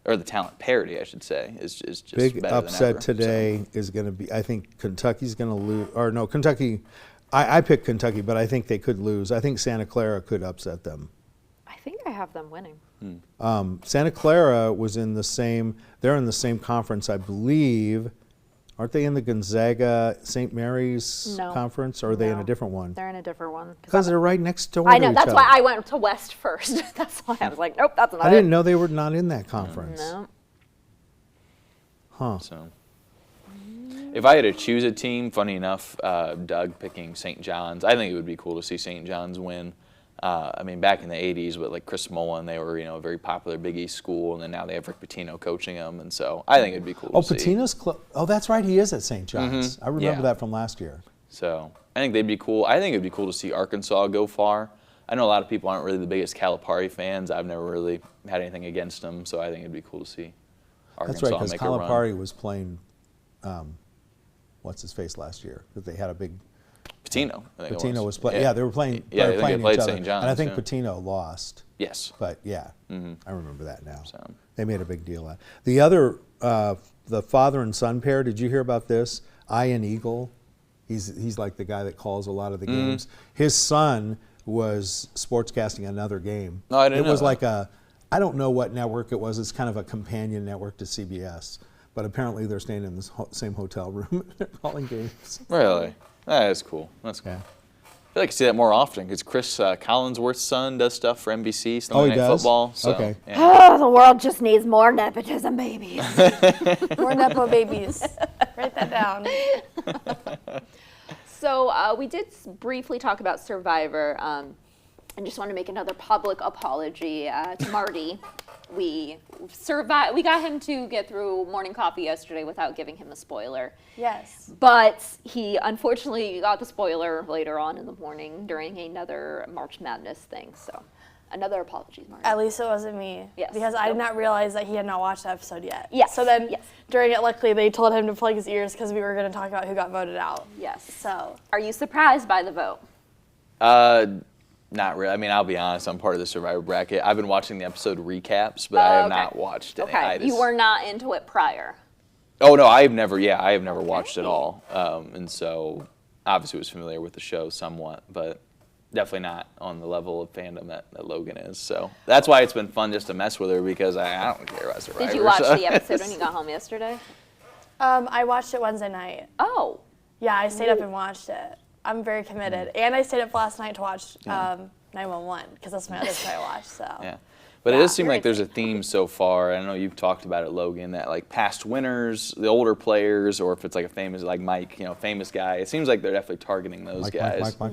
[SPEAKER 3] or the talent parity, I should say, is just
[SPEAKER 4] big
[SPEAKER 3] better
[SPEAKER 4] upset
[SPEAKER 3] than ever.
[SPEAKER 4] today is going to be, I think Kentucky's going to lose, or no, Kentucky, I picked Kentucky, but I think they could lose. I think Santa Clara could upset them.
[SPEAKER 2] I think I have them winning.
[SPEAKER 4] Santa Clara was in the same, they're in the same conference, I believe. Aren't they in the Gonzaga St. Mary's conference, or are they in a different one?
[SPEAKER 2] They're in a different one.
[SPEAKER 4] Because they're right next door
[SPEAKER 2] I know,
[SPEAKER 4] to each
[SPEAKER 2] that's
[SPEAKER 4] other.
[SPEAKER 2] why I went to West first. That's why I was like, nope, that's not
[SPEAKER 4] I didn't know they were not in that conference.
[SPEAKER 2] No.
[SPEAKER 4] Huh.
[SPEAKER 3] So, if I had to choose a team, funny enough, Doug picking St. John's, I think it would be cool to see St. John's win. I mean, back in the 80s, with like Chris Mullen, they were, a very popular Big East school, and then now they have Rick Pitino coaching them, and so I think it'd be cool to see.
[SPEAKER 4] Pitino's that's right, he is at St. John's. I remember that from last year.
[SPEAKER 3] So I think they'd be cool. I think it'd be cool to see Arkansas go far. I know a lot of people aren't really the biggest Calipari fans. I've never really had anything against them, so I think it'd be cool to see Arkansas
[SPEAKER 4] That's right,
[SPEAKER 3] make
[SPEAKER 4] because
[SPEAKER 3] a run.
[SPEAKER 4] Calipari was playing, what's his face last year? That they had a big
[SPEAKER 3] Patino, I think
[SPEAKER 4] Patino
[SPEAKER 3] it
[SPEAKER 4] was playing. Yeah, they were playing.
[SPEAKER 3] Yeah,
[SPEAKER 4] they were playing
[SPEAKER 3] played
[SPEAKER 4] each other.
[SPEAKER 3] St. John's,
[SPEAKER 4] and I think
[SPEAKER 3] yeah.
[SPEAKER 4] Patino lost.
[SPEAKER 3] Yes.
[SPEAKER 4] But yeah, I remember that now.
[SPEAKER 3] So.
[SPEAKER 4] They made a big deal out of it. The other, the father and son pair. Did you hear about this? Ian Eagle. He's like the guy that calls a lot of the games. His son was sportscasting another game.
[SPEAKER 3] No, I didn't know
[SPEAKER 4] It was
[SPEAKER 3] that.
[SPEAKER 4] like I don't know what network it was. It's kind of a companion network to CBS. But apparently they're staying in the same hotel room. They're calling games.
[SPEAKER 3] Really? That is cool. That's cool.
[SPEAKER 4] Yeah.
[SPEAKER 3] I feel like I see that more often because Chris Collinsworth's son does stuff for NBC,
[SPEAKER 4] Oh,
[SPEAKER 3] Sunday
[SPEAKER 4] he
[SPEAKER 3] Night
[SPEAKER 4] does?
[SPEAKER 3] Football. So,
[SPEAKER 4] Okay.
[SPEAKER 3] Yeah.
[SPEAKER 2] Oh, the world just needs more nepotism babies.
[SPEAKER 5] More Nepo babies. Write that down.
[SPEAKER 2] So we did briefly talk about Survivor. I just want to make another public apology to Marty. We got him to get through morning coffee yesterday without giving him a spoiler.
[SPEAKER 5] Yes.
[SPEAKER 2] But he unfortunately got the spoiler later on in the morning during another March Madness thing. So another apology, Marty.
[SPEAKER 5] At least it wasn't me.
[SPEAKER 2] Yes.
[SPEAKER 5] Because I did not realize that he had not watched the episode yet.
[SPEAKER 2] Yes.
[SPEAKER 5] So then
[SPEAKER 2] Yes.
[SPEAKER 5] during it, luckily, they told him to plug his ears because we were going to talk about who got voted out.
[SPEAKER 2] Yes.
[SPEAKER 5] So.
[SPEAKER 2] Are you surprised by the vote?
[SPEAKER 3] Not really. I mean, I'll be honest. I'm part of the Survivor bracket. I've been watching the episode recaps, but I have not watched it.
[SPEAKER 2] Okay. You were not into it prior.
[SPEAKER 3] Oh no, I have never watched it all, and so obviously was familiar with the show somewhat, but definitely not on the level of fandom that Logan is. So that's why it's been fun just to mess with her because I don't care about Survivor.
[SPEAKER 2] Did you watch the episode when you got home yesterday?
[SPEAKER 5] I watched it Wednesday night.
[SPEAKER 2] Oh.
[SPEAKER 5] Yeah, I stayed up and watched it. I'm very committed. And I stayed up last night to watch 911 because that's my other show I watched. So.
[SPEAKER 3] Yeah. But it does seem like there's a theme so far. I know you've talked about it, Logan, that like past winners, the older players, or if it's like a famous, like Mike, famous guy, it seems like they're definitely targeting those guys
[SPEAKER 4] Mike.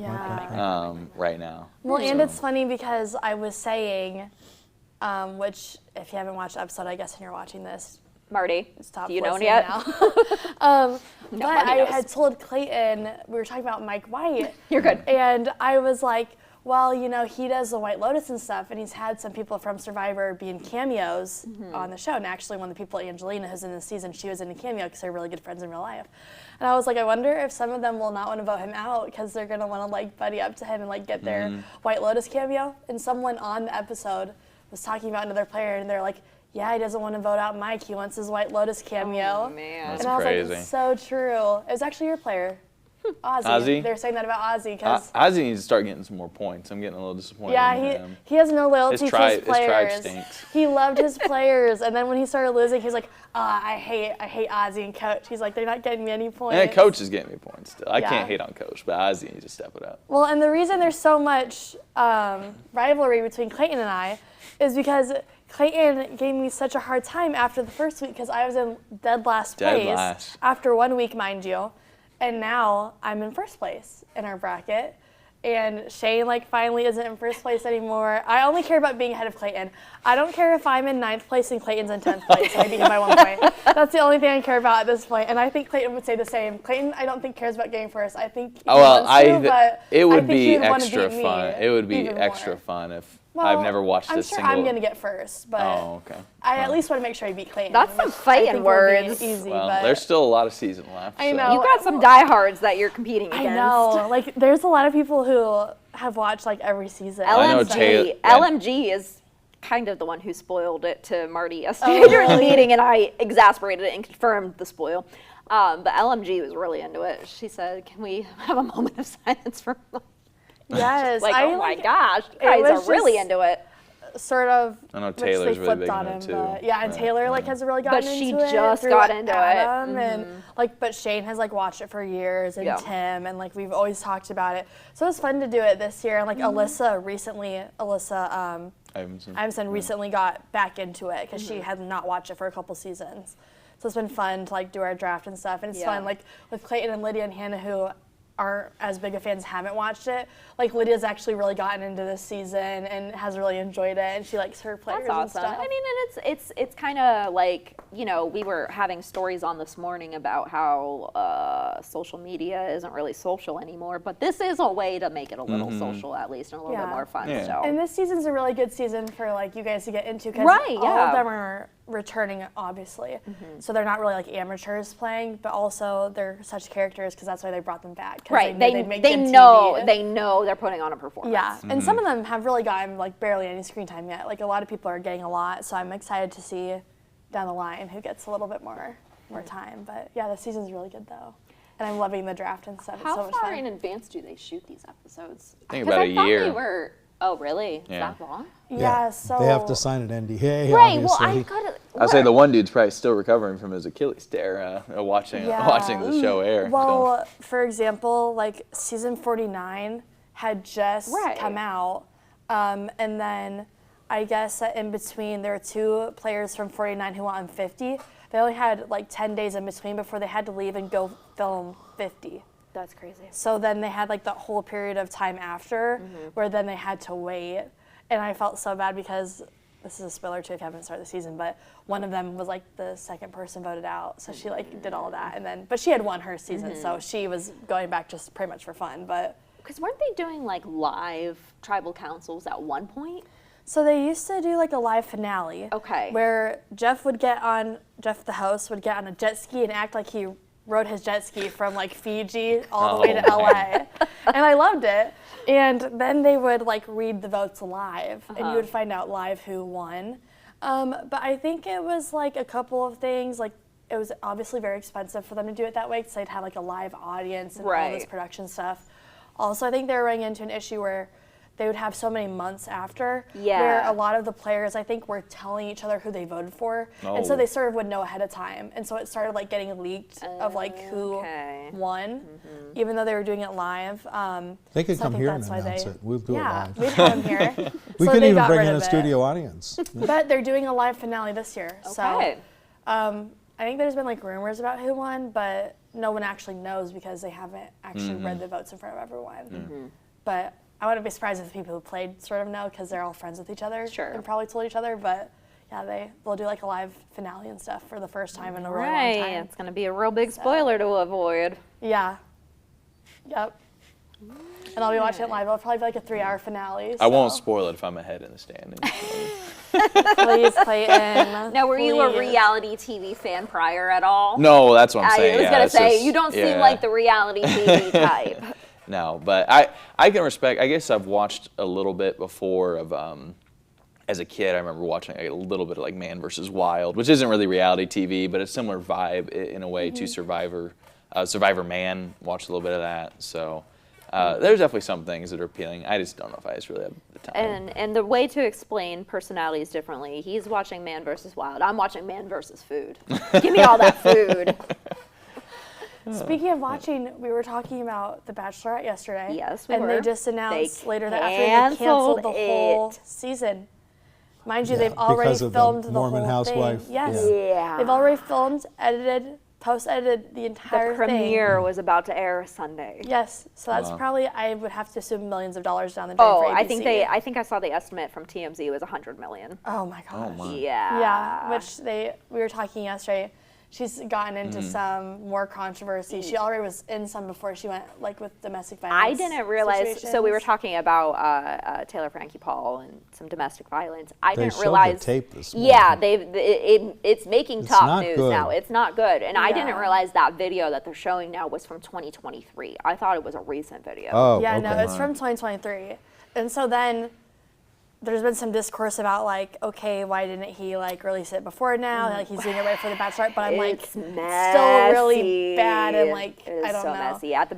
[SPEAKER 3] right now.
[SPEAKER 5] Well, and it's funny because I was saying, which if you haven't watched the episode, I guess when you're watching this,
[SPEAKER 2] Marty,
[SPEAKER 5] stop
[SPEAKER 2] do you know
[SPEAKER 5] listening
[SPEAKER 2] yet?
[SPEAKER 5] now.
[SPEAKER 2] No,
[SPEAKER 5] but
[SPEAKER 2] Marty
[SPEAKER 5] I
[SPEAKER 2] knows.
[SPEAKER 5] had told Clayton, we were talking about Mike White.
[SPEAKER 2] You're good.
[SPEAKER 5] And I was like, well, he does the White Lotus and stuff, and he's had some people from Survivor be in cameos on the show. And actually, one of the people, Angelina, who's in this season, she was in a cameo because they're really good friends in real life. And I was like, I wonder if some of them will not want to vote him out because they're going to want to buddy up to him and get their White Lotus cameo. And someone on the episode was talking about another player, and they're like, yeah, he doesn't want to vote out Mike. He wants his White Lotus cameo.
[SPEAKER 2] Oh, man.
[SPEAKER 3] That's
[SPEAKER 5] and I was
[SPEAKER 3] crazy.
[SPEAKER 5] like, it's so true. It was actually your player, Ozzy.
[SPEAKER 3] Ozzy?
[SPEAKER 5] They're saying that about Ozzy because
[SPEAKER 3] Ozzy needs to start getting some more points. I'm getting a little disappointed. in him.
[SPEAKER 5] he has no loyalty to his
[SPEAKER 3] tribe
[SPEAKER 5] players.
[SPEAKER 3] stinks.
[SPEAKER 5] He loved his players, and then when he started losing, he's like, I hate Ozzy and Coach. He's like, they're not getting me any points.
[SPEAKER 3] And Coach is getting me points still. I
[SPEAKER 5] Yeah.
[SPEAKER 3] can't hate on Coach, but Ozzy needs to step it up.
[SPEAKER 5] Well, and the reason there's so much rivalry between Clayton and I is because Clayton gave me such a hard time after the first week because I was in dead last place after 1 week, mind you, and now I'm in first place in our bracket. And Shane finally isn't in first place anymore. I only care about being ahead of Clayton. I don't care if I'm in 9th place and Clayton's in 10th place. I beat him by 1 point. That's the only thing I care about at this point. And I think Clayton would say the same. Clayton, I don't think cares about getting first. I think he wants to, but
[SPEAKER 3] it would
[SPEAKER 5] I think
[SPEAKER 3] be
[SPEAKER 5] he would want to
[SPEAKER 3] extra
[SPEAKER 5] beat me
[SPEAKER 3] fun. It would be
[SPEAKER 5] even
[SPEAKER 3] extra
[SPEAKER 5] more.
[SPEAKER 3] fun if
[SPEAKER 5] Well,
[SPEAKER 3] I've never watched
[SPEAKER 5] I'm
[SPEAKER 3] a
[SPEAKER 5] sure
[SPEAKER 3] single.
[SPEAKER 5] I'm going to get first, but
[SPEAKER 3] okay.
[SPEAKER 5] I at least want to make sure I beat Clayton.
[SPEAKER 2] That's some
[SPEAKER 5] which I
[SPEAKER 2] fighting
[SPEAKER 5] think will be
[SPEAKER 2] words.
[SPEAKER 5] Easy,
[SPEAKER 3] Well,
[SPEAKER 5] but
[SPEAKER 3] there's still a lot of season left.
[SPEAKER 5] I
[SPEAKER 3] so.
[SPEAKER 5] know.
[SPEAKER 2] You've got some diehards that you're competing against.
[SPEAKER 5] I know. There's a lot of people who have watched every season.
[SPEAKER 3] I know Taylor-
[SPEAKER 2] LMG is kind of the one who spoiled it to Marty yesterday during the meeting, and I exasperated it and confirmed the spoil. But LMG was really into it. She said, "Can we have a moment of silence for?"
[SPEAKER 5] Yes.
[SPEAKER 2] Oh my gosh, you guys
[SPEAKER 5] was
[SPEAKER 2] are really
[SPEAKER 5] just
[SPEAKER 2] into it.
[SPEAKER 5] Sort of.
[SPEAKER 3] I know
[SPEAKER 5] which
[SPEAKER 3] Taylor's
[SPEAKER 5] they
[SPEAKER 3] really
[SPEAKER 5] flipped
[SPEAKER 3] big
[SPEAKER 5] on
[SPEAKER 3] into
[SPEAKER 5] him,
[SPEAKER 3] it too.
[SPEAKER 5] but yeah, and Taylor has really gotten
[SPEAKER 2] But she
[SPEAKER 5] into it.
[SPEAKER 2] just
[SPEAKER 5] through
[SPEAKER 2] got into it.
[SPEAKER 5] Adam, and but Shane has watched it for years, and
[SPEAKER 2] Yeah.
[SPEAKER 5] Tim, and we've always talked about it. So it was fun to do it this year. And Alyssa Iverson recently got back into it because she had not watched it for a couple seasons. So it's been fun to do our draft and stuff, and it's fun with Clayton and Lydia and Hannah who aren't as big of fans, haven't watched it. Lydia's actually really gotten into this season and has really enjoyed it, and she likes her players.
[SPEAKER 2] That's awesome.
[SPEAKER 5] And stuff.
[SPEAKER 2] I mean, and it's kind of we were having stories on this morning about how social media isn't really social anymore, but this is a way to make it a little social at least and a little bit more fun.
[SPEAKER 3] Yeah.
[SPEAKER 2] So.
[SPEAKER 5] And this season's a really good season for you guys to get into because
[SPEAKER 2] Right,
[SPEAKER 5] all of them are returning, obviously. So they're not really like amateurs playing, but also they're such characters because that's why they brought them back.
[SPEAKER 2] Right. They know they're putting on a performance.
[SPEAKER 5] Yeah, and some of them have really gotten like barely any screen time yet. Like a lot of people are getting a lot, so I'm excited to see down the line who gets a little bit more time. But yeah, the season's really good though. And I'm loving the draft and stuff.
[SPEAKER 2] How
[SPEAKER 5] it's so much
[SPEAKER 2] far
[SPEAKER 5] fun.
[SPEAKER 2] in advance do they shoot these episodes?
[SPEAKER 3] I think about a year.
[SPEAKER 2] Oh, really?
[SPEAKER 3] Yeah.
[SPEAKER 2] Is that long?
[SPEAKER 5] Yeah, so
[SPEAKER 4] they have to sign an NDA.
[SPEAKER 2] Right.
[SPEAKER 4] Obviously.
[SPEAKER 2] Well, I gotta.
[SPEAKER 3] I'd say the one dude's probably still recovering from his Achilles tear, watching the show air.
[SPEAKER 5] Well, for example, like season 49 had just come out, and then I guess that in between there were 2 players from 49 who went on 50. They only had like 10 days in between before they had to leave and go film 50.
[SPEAKER 2] That's crazy.
[SPEAKER 5] So then they had like that whole period of time after where then they had to wait. And I felt so bad because, this is a spoiler too if you haven't started the season, but one of them was like the second person voted out. So she like did all that. And then, but she had won her season, so she was going back just pretty much for fun. But
[SPEAKER 2] because weren't they doing like live tribal councils at one point?
[SPEAKER 5] So they used to do like a live finale.
[SPEAKER 2] Okay.
[SPEAKER 5] Where Jeff the host would get on a jet ski and act like he rode his jet ski from like Fiji all the way to LA. And I loved it. And then they would like read the votes live and you would find out live who won. But I think it was like a couple of things, like it was obviously very expensive for them to do it that way because they'd have like a live audience and all this production stuff. Also, I think they were running into an issue where they would have so many months after where a lot of the players, I think, were telling each other who they voted for. And so they sort of would know ahead of time. And so it started like getting leaked of like who won, even though they were doing it live.
[SPEAKER 4] They could come here and announce it. We'll do it live.
[SPEAKER 5] We'd have them here.
[SPEAKER 4] We
[SPEAKER 5] so
[SPEAKER 4] could even bring in
[SPEAKER 5] a
[SPEAKER 4] studio audience.
[SPEAKER 5] But they're doing a live finale this year.
[SPEAKER 2] Okay.
[SPEAKER 5] So I think there's been like rumors about who won, but no one actually knows because they haven't actually read the votes in front of everyone. But I wouldn't be surprised if the people who played sort of know because they're all friends with each other and probably told each other. But yeah, they'll do like a live finale and stuff for the first time in a really long time.
[SPEAKER 2] It's going to be a real big spoiler to avoid.
[SPEAKER 5] Yeah. Yep. And I'll be watching it live. It'll probably be like a 3-hour finale.
[SPEAKER 3] I won't spoil it if I'm ahead in the standings.
[SPEAKER 5] Please, Clayton.
[SPEAKER 2] Now, were you a reality TV fan prior at all?
[SPEAKER 3] No, that's what I'm saying.
[SPEAKER 2] I was going to say, you don't seem like the reality TV type.
[SPEAKER 3] No, but I can respect. I guess I've watched a little bit before of. As a kid, I remember watching a little bit of like Man vs. Wild, which isn't really reality TV, but it's a similar vibe in a way to Survivor. Survivor Man, watched a little bit of that. So there's definitely some things that are appealing. I just don't know if I just really have the time.
[SPEAKER 2] And the way to explain personalities differently, he's watching Man vs. Wild. I'm watching Man vs. Food. Give me all that food.
[SPEAKER 5] Speaking of watching, we were talking about The Bachelorette yesterday.
[SPEAKER 2] Yes, we
[SPEAKER 5] were. And they just announced later that after they canceled the whole season. Mind you, they've already filmed the
[SPEAKER 4] Mormon
[SPEAKER 5] whole
[SPEAKER 4] housewife.
[SPEAKER 5] thing. Yes. Yeah. They've already filmed, edited, post-edited the entire thing.
[SPEAKER 2] The premiere was about to air Sunday.
[SPEAKER 5] Yes. So that's probably, I would have to assume, millions of dollars down the drain for ABC.
[SPEAKER 2] I think I saw the estimate from TMZ was $100 million.
[SPEAKER 5] Oh my gosh.
[SPEAKER 3] Oh my.
[SPEAKER 2] Yeah.
[SPEAKER 5] Yeah, which we were talking yesterday. She's gotten into some more controversy. She already was in some before she went like with domestic violence.
[SPEAKER 2] I didn't realize.
[SPEAKER 5] situations.
[SPEAKER 2] So we were talking about Taylor Frankie Paul and some domestic violence. I
[SPEAKER 4] They
[SPEAKER 2] didn't
[SPEAKER 4] showed
[SPEAKER 2] realize.
[SPEAKER 4] the tape this morning.
[SPEAKER 2] Yeah, it's making top news
[SPEAKER 4] good.
[SPEAKER 2] now. It's not good, and I didn't
[SPEAKER 5] Yeah.
[SPEAKER 2] realize that video that they're showing now was from 2023. I thought it was a recent video.
[SPEAKER 4] Oh,
[SPEAKER 5] Yeah,
[SPEAKER 4] okay.
[SPEAKER 5] no, it's from 2023. And so then there's been some discourse about like, okay, why didn't he like release it before now? Like he's doing it right for the Bachelorette, but I'm like,
[SPEAKER 2] It's
[SPEAKER 5] still really
[SPEAKER 2] messy.
[SPEAKER 5] bad and like,
[SPEAKER 2] It is
[SPEAKER 5] I don't
[SPEAKER 2] so
[SPEAKER 5] know.
[SPEAKER 2] messy. At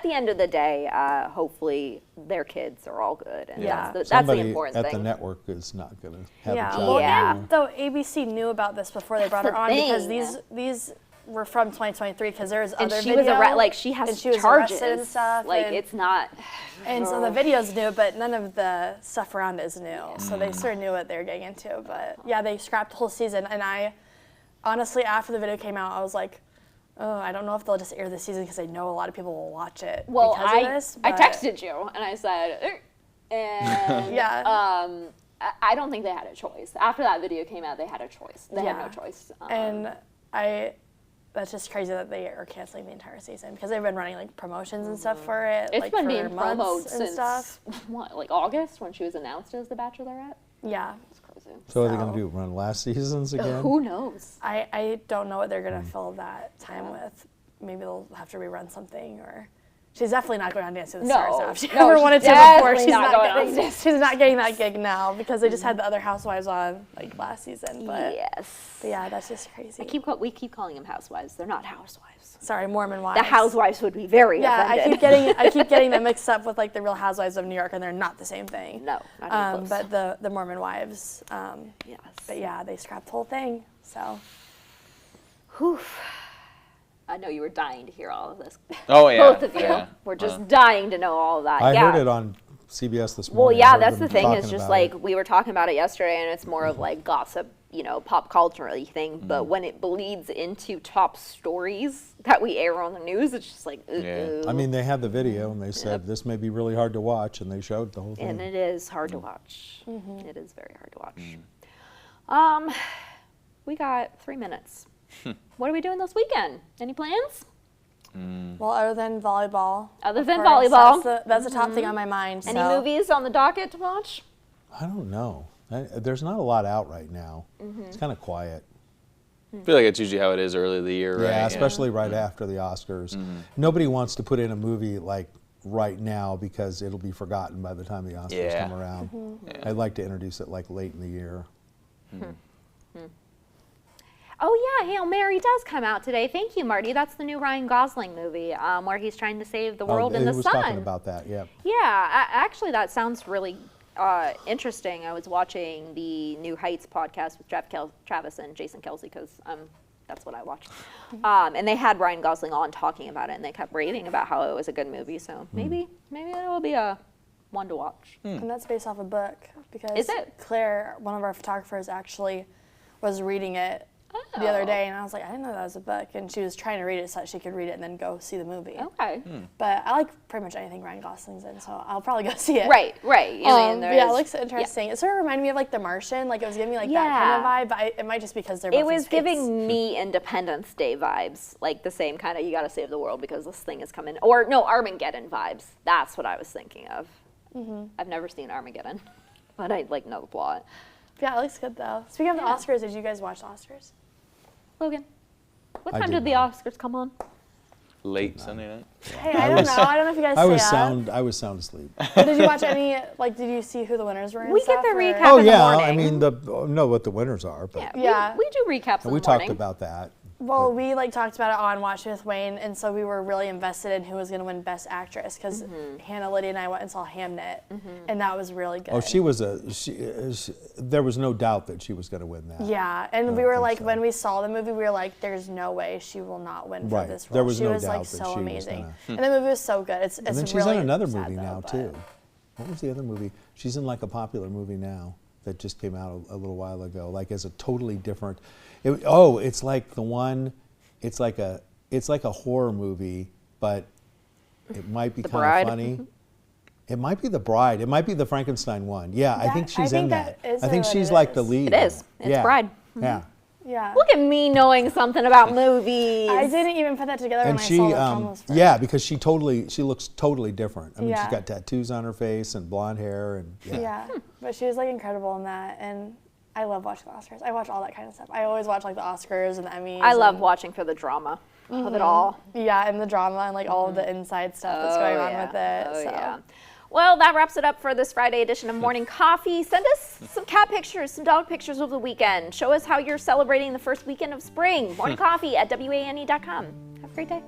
[SPEAKER 2] the end of the day, hopefully their kids are all good, and
[SPEAKER 5] Yeah.
[SPEAKER 2] that's the
[SPEAKER 4] Somebody
[SPEAKER 2] important
[SPEAKER 4] at
[SPEAKER 2] thing.
[SPEAKER 4] the network is not going to have a
[SPEAKER 5] Yeah,
[SPEAKER 4] job.
[SPEAKER 5] well,
[SPEAKER 2] Yeah.
[SPEAKER 5] and though ABC knew about this before they brought her
[SPEAKER 2] the
[SPEAKER 5] on because
[SPEAKER 2] thing.
[SPEAKER 5] these were from 2023 because there was
[SPEAKER 2] And
[SPEAKER 5] other
[SPEAKER 2] she
[SPEAKER 5] video.
[SPEAKER 2] was she has
[SPEAKER 5] and she was
[SPEAKER 2] charges
[SPEAKER 5] arrested and stuff.
[SPEAKER 2] Like
[SPEAKER 5] and,
[SPEAKER 2] it's not.
[SPEAKER 5] and so the video's new, but none of the stuff around it is new. So they sort of knew what they were getting into. But yeah, they scrapped the whole season. And I, honestly, after the video came out, I was like, oh, I don't know if they'll just air the season because I know a lot of people will watch it
[SPEAKER 2] Well,
[SPEAKER 5] because of this.
[SPEAKER 2] I
[SPEAKER 5] but-
[SPEAKER 2] texted you and I said, and
[SPEAKER 5] Yeah.
[SPEAKER 2] I don't think they had a choice. After that video came out, they had a choice. They had no choice.
[SPEAKER 5] And that's just crazy that they are canceling the entire season because they've been running like promotions and stuff for it.
[SPEAKER 2] It's
[SPEAKER 5] like,
[SPEAKER 2] been
[SPEAKER 5] for
[SPEAKER 2] being
[SPEAKER 5] months
[SPEAKER 2] promoted
[SPEAKER 5] and
[SPEAKER 2] since
[SPEAKER 5] stuff.
[SPEAKER 2] what, like August when she was announced as the Bachelorette.
[SPEAKER 5] Yeah.
[SPEAKER 2] It's crazy.
[SPEAKER 4] So what are they going to do, run last season's again?
[SPEAKER 2] Who knows?
[SPEAKER 5] I don't know what they're going to fill that time with. Maybe they'll have to rerun something, or she's definitely not going on Dance with the Stars now. If she ever wanted to before, she's not getting that gig now because they just had the other Housewives on like last season. But yeah, that's just crazy.
[SPEAKER 2] We keep calling them Housewives. They're not Housewives.
[SPEAKER 5] Sorry, Mormon wives.
[SPEAKER 2] The Housewives would be very offended.
[SPEAKER 5] I keep getting them mixed up with like the Real Housewives of New York, and they're not the same thing.
[SPEAKER 2] No, not even close.
[SPEAKER 5] But the Mormon wives. Yes. But yeah, they scrapped the whole thing. So.
[SPEAKER 2] Whew. I know you were dying to hear all of this.
[SPEAKER 3] Oh yeah.
[SPEAKER 2] Both of you were just dying to know all of that.
[SPEAKER 4] I heard it on CBS this morning.
[SPEAKER 2] Well, yeah, that's the thing. It's just like we were talking about it yesterday, and it's more of like gossip, pop culture-y thing. But when it bleeds into top stories that we air on the news, it's just like, ooh.
[SPEAKER 4] I mean, they had the video, and they said this may be really hard to watch, and they showed the whole thing.
[SPEAKER 2] And it is hard to watch. It is very hard to watch. We got 3 minutes. What are we doing this weekend? Any plans?
[SPEAKER 5] Well, other than volleyball.
[SPEAKER 2] That's
[SPEAKER 5] the top thing on my mind.
[SPEAKER 2] Any movies on the docket to watch?
[SPEAKER 4] I don't know. There's not a lot out right now. It's kind of quiet.
[SPEAKER 3] I feel like it's usually how it is early in the year, right?
[SPEAKER 4] Yeah, especially right after the Oscars. Nobody wants to put in a movie like right now because it'll be forgotten by the time the Oscars come around. I'd like to introduce it like late in the year.
[SPEAKER 2] Oh yeah, Hail Mary does come out today. Thank you, Marty. That's the new Ryan Gosling movie where he's trying to save the world in the sun.
[SPEAKER 4] He was talking about that, yeah.
[SPEAKER 2] Yeah, actually that sounds really interesting. I was watching the New Heights podcast with Travis and Jason Kelsey because that's what I watched. And they had Ryan Gosling on talking about it, and they kept raving about how it was a good movie. So maybe it will be a one to watch.
[SPEAKER 5] And that's based off a book because
[SPEAKER 2] is it?
[SPEAKER 5] Claire, one of our photographers, actually was reading it the other day, and I was like, I didn't know that was a book, and she was trying to read it so that she could read it and then go see the movie.
[SPEAKER 2] Okay.
[SPEAKER 5] But I like pretty much anything Ryan Gosling's in, so I'll probably go see it.
[SPEAKER 2] Right.
[SPEAKER 5] Yeah, it looks interesting. It sort of reminded me of like The Martian, like it was giving me like that kind of vibe, but it might just because they're both in space.
[SPEAKER 2] Giving me Independence Day vibes, like the same kind of you gotta save the world because this thing is coming, or no, Armageddon vibes. That's what I was thinking of. I've never seen Armageddon, but I know the plot.
[SPEAKER 5] Yeah, it looks good though. Speaking of the Oscars, did you guys watch the Oscars?
[SPEAKER 2] Logan, what time did the Oscars come on?
[SPEAKER 3] Late Sunday night.
[SPEAKER 5] Hey, I don't know. I don't know if you guys
[SPEAKER 4] I was sound asleep.
[SPEAKER 5] But did you watch any, did you see who the winners were?
[SPEAKER 2] We get the recap
[SPEAKER 4] in
[SPEAKER 2] the morning.
[SPEAKER 4] I mean, know what the winners are. But
[SPEAKER 2] we do recaps in the morning.
[SPEAKER 4] We talked about that.
[SPEAKER 5] Well, we talked about it on Watch with Wayne, and so we were really invested in who was going to win Best Actress because Hannah, Lydia, and I went and saw Hamnet, and that was really good.
[SPEAKER 4] Oh, there was no doubt that she was going to win that.
[SPEAKER 5] Yeah, and we were like, when we saw the movie, we were like, there's no way she will not win for this role.
[SPEAKER 4] There was
[SPEAKER 5] she
[SPEAKER 4] no
[SPEAKER 5] was
[SPEAKER 4] doubt
[SPEAKER 5] like
[SPEAKER 4] that
[SPEAKER 5] so
[SPEAKER 4] she
[SPEAKER 5] amazing,
[SPEAKER 4] was
[SPEAKER 5] and the movie was so good. It's
[SPEAKER 4] and then she's
[SPEAKER 5] really
[SPEAKER 4] in another
[SPEAKER 5] sad,
[SPEAKER 4] movie now too. What was the other movie? She's in like a popular movie now that just came out a little while ago, like as a totally different. It's like the one. It's like a horror movie, but it might be kind of funny. It might be The Bride. It might be the Frankenstein one. Yeah, I think she's in that. I think she's like the lead.
[SPEAKER 2] It is. It's Bride.
[SPEAKER 4] Yeah.
[SPEAKER 5] Yeah.
[SPEAKER 2] Look at me knowing something about movies.
[SPEAKER 5] I didn't even put that together when I saw the promos first.
[SPEAKER 4] Yeah, because she looks totally different. I mean, she's got tattoos on her face and blonde hair and
[SPEAKER 5] but she was like incredible in that, and I love watching the Oscars. I watch all that kind of stuff. I always watch like the Oscars and the Emmys.
[SPEAKER 2] I love watching for the drama of it all.
[SPEAKER 5] Yeah, and the drama and like all of the inside stuff that's going on with it.
[SPEAKER 2] Yeah. Well, that wraps it up for this Friday edition of Morning Coffee. Send us some cat pictures, some dog pictures of the weekend. Show us how you're celebrating the first weekend of spring. Morningcoffee@wane.com. Have a great day.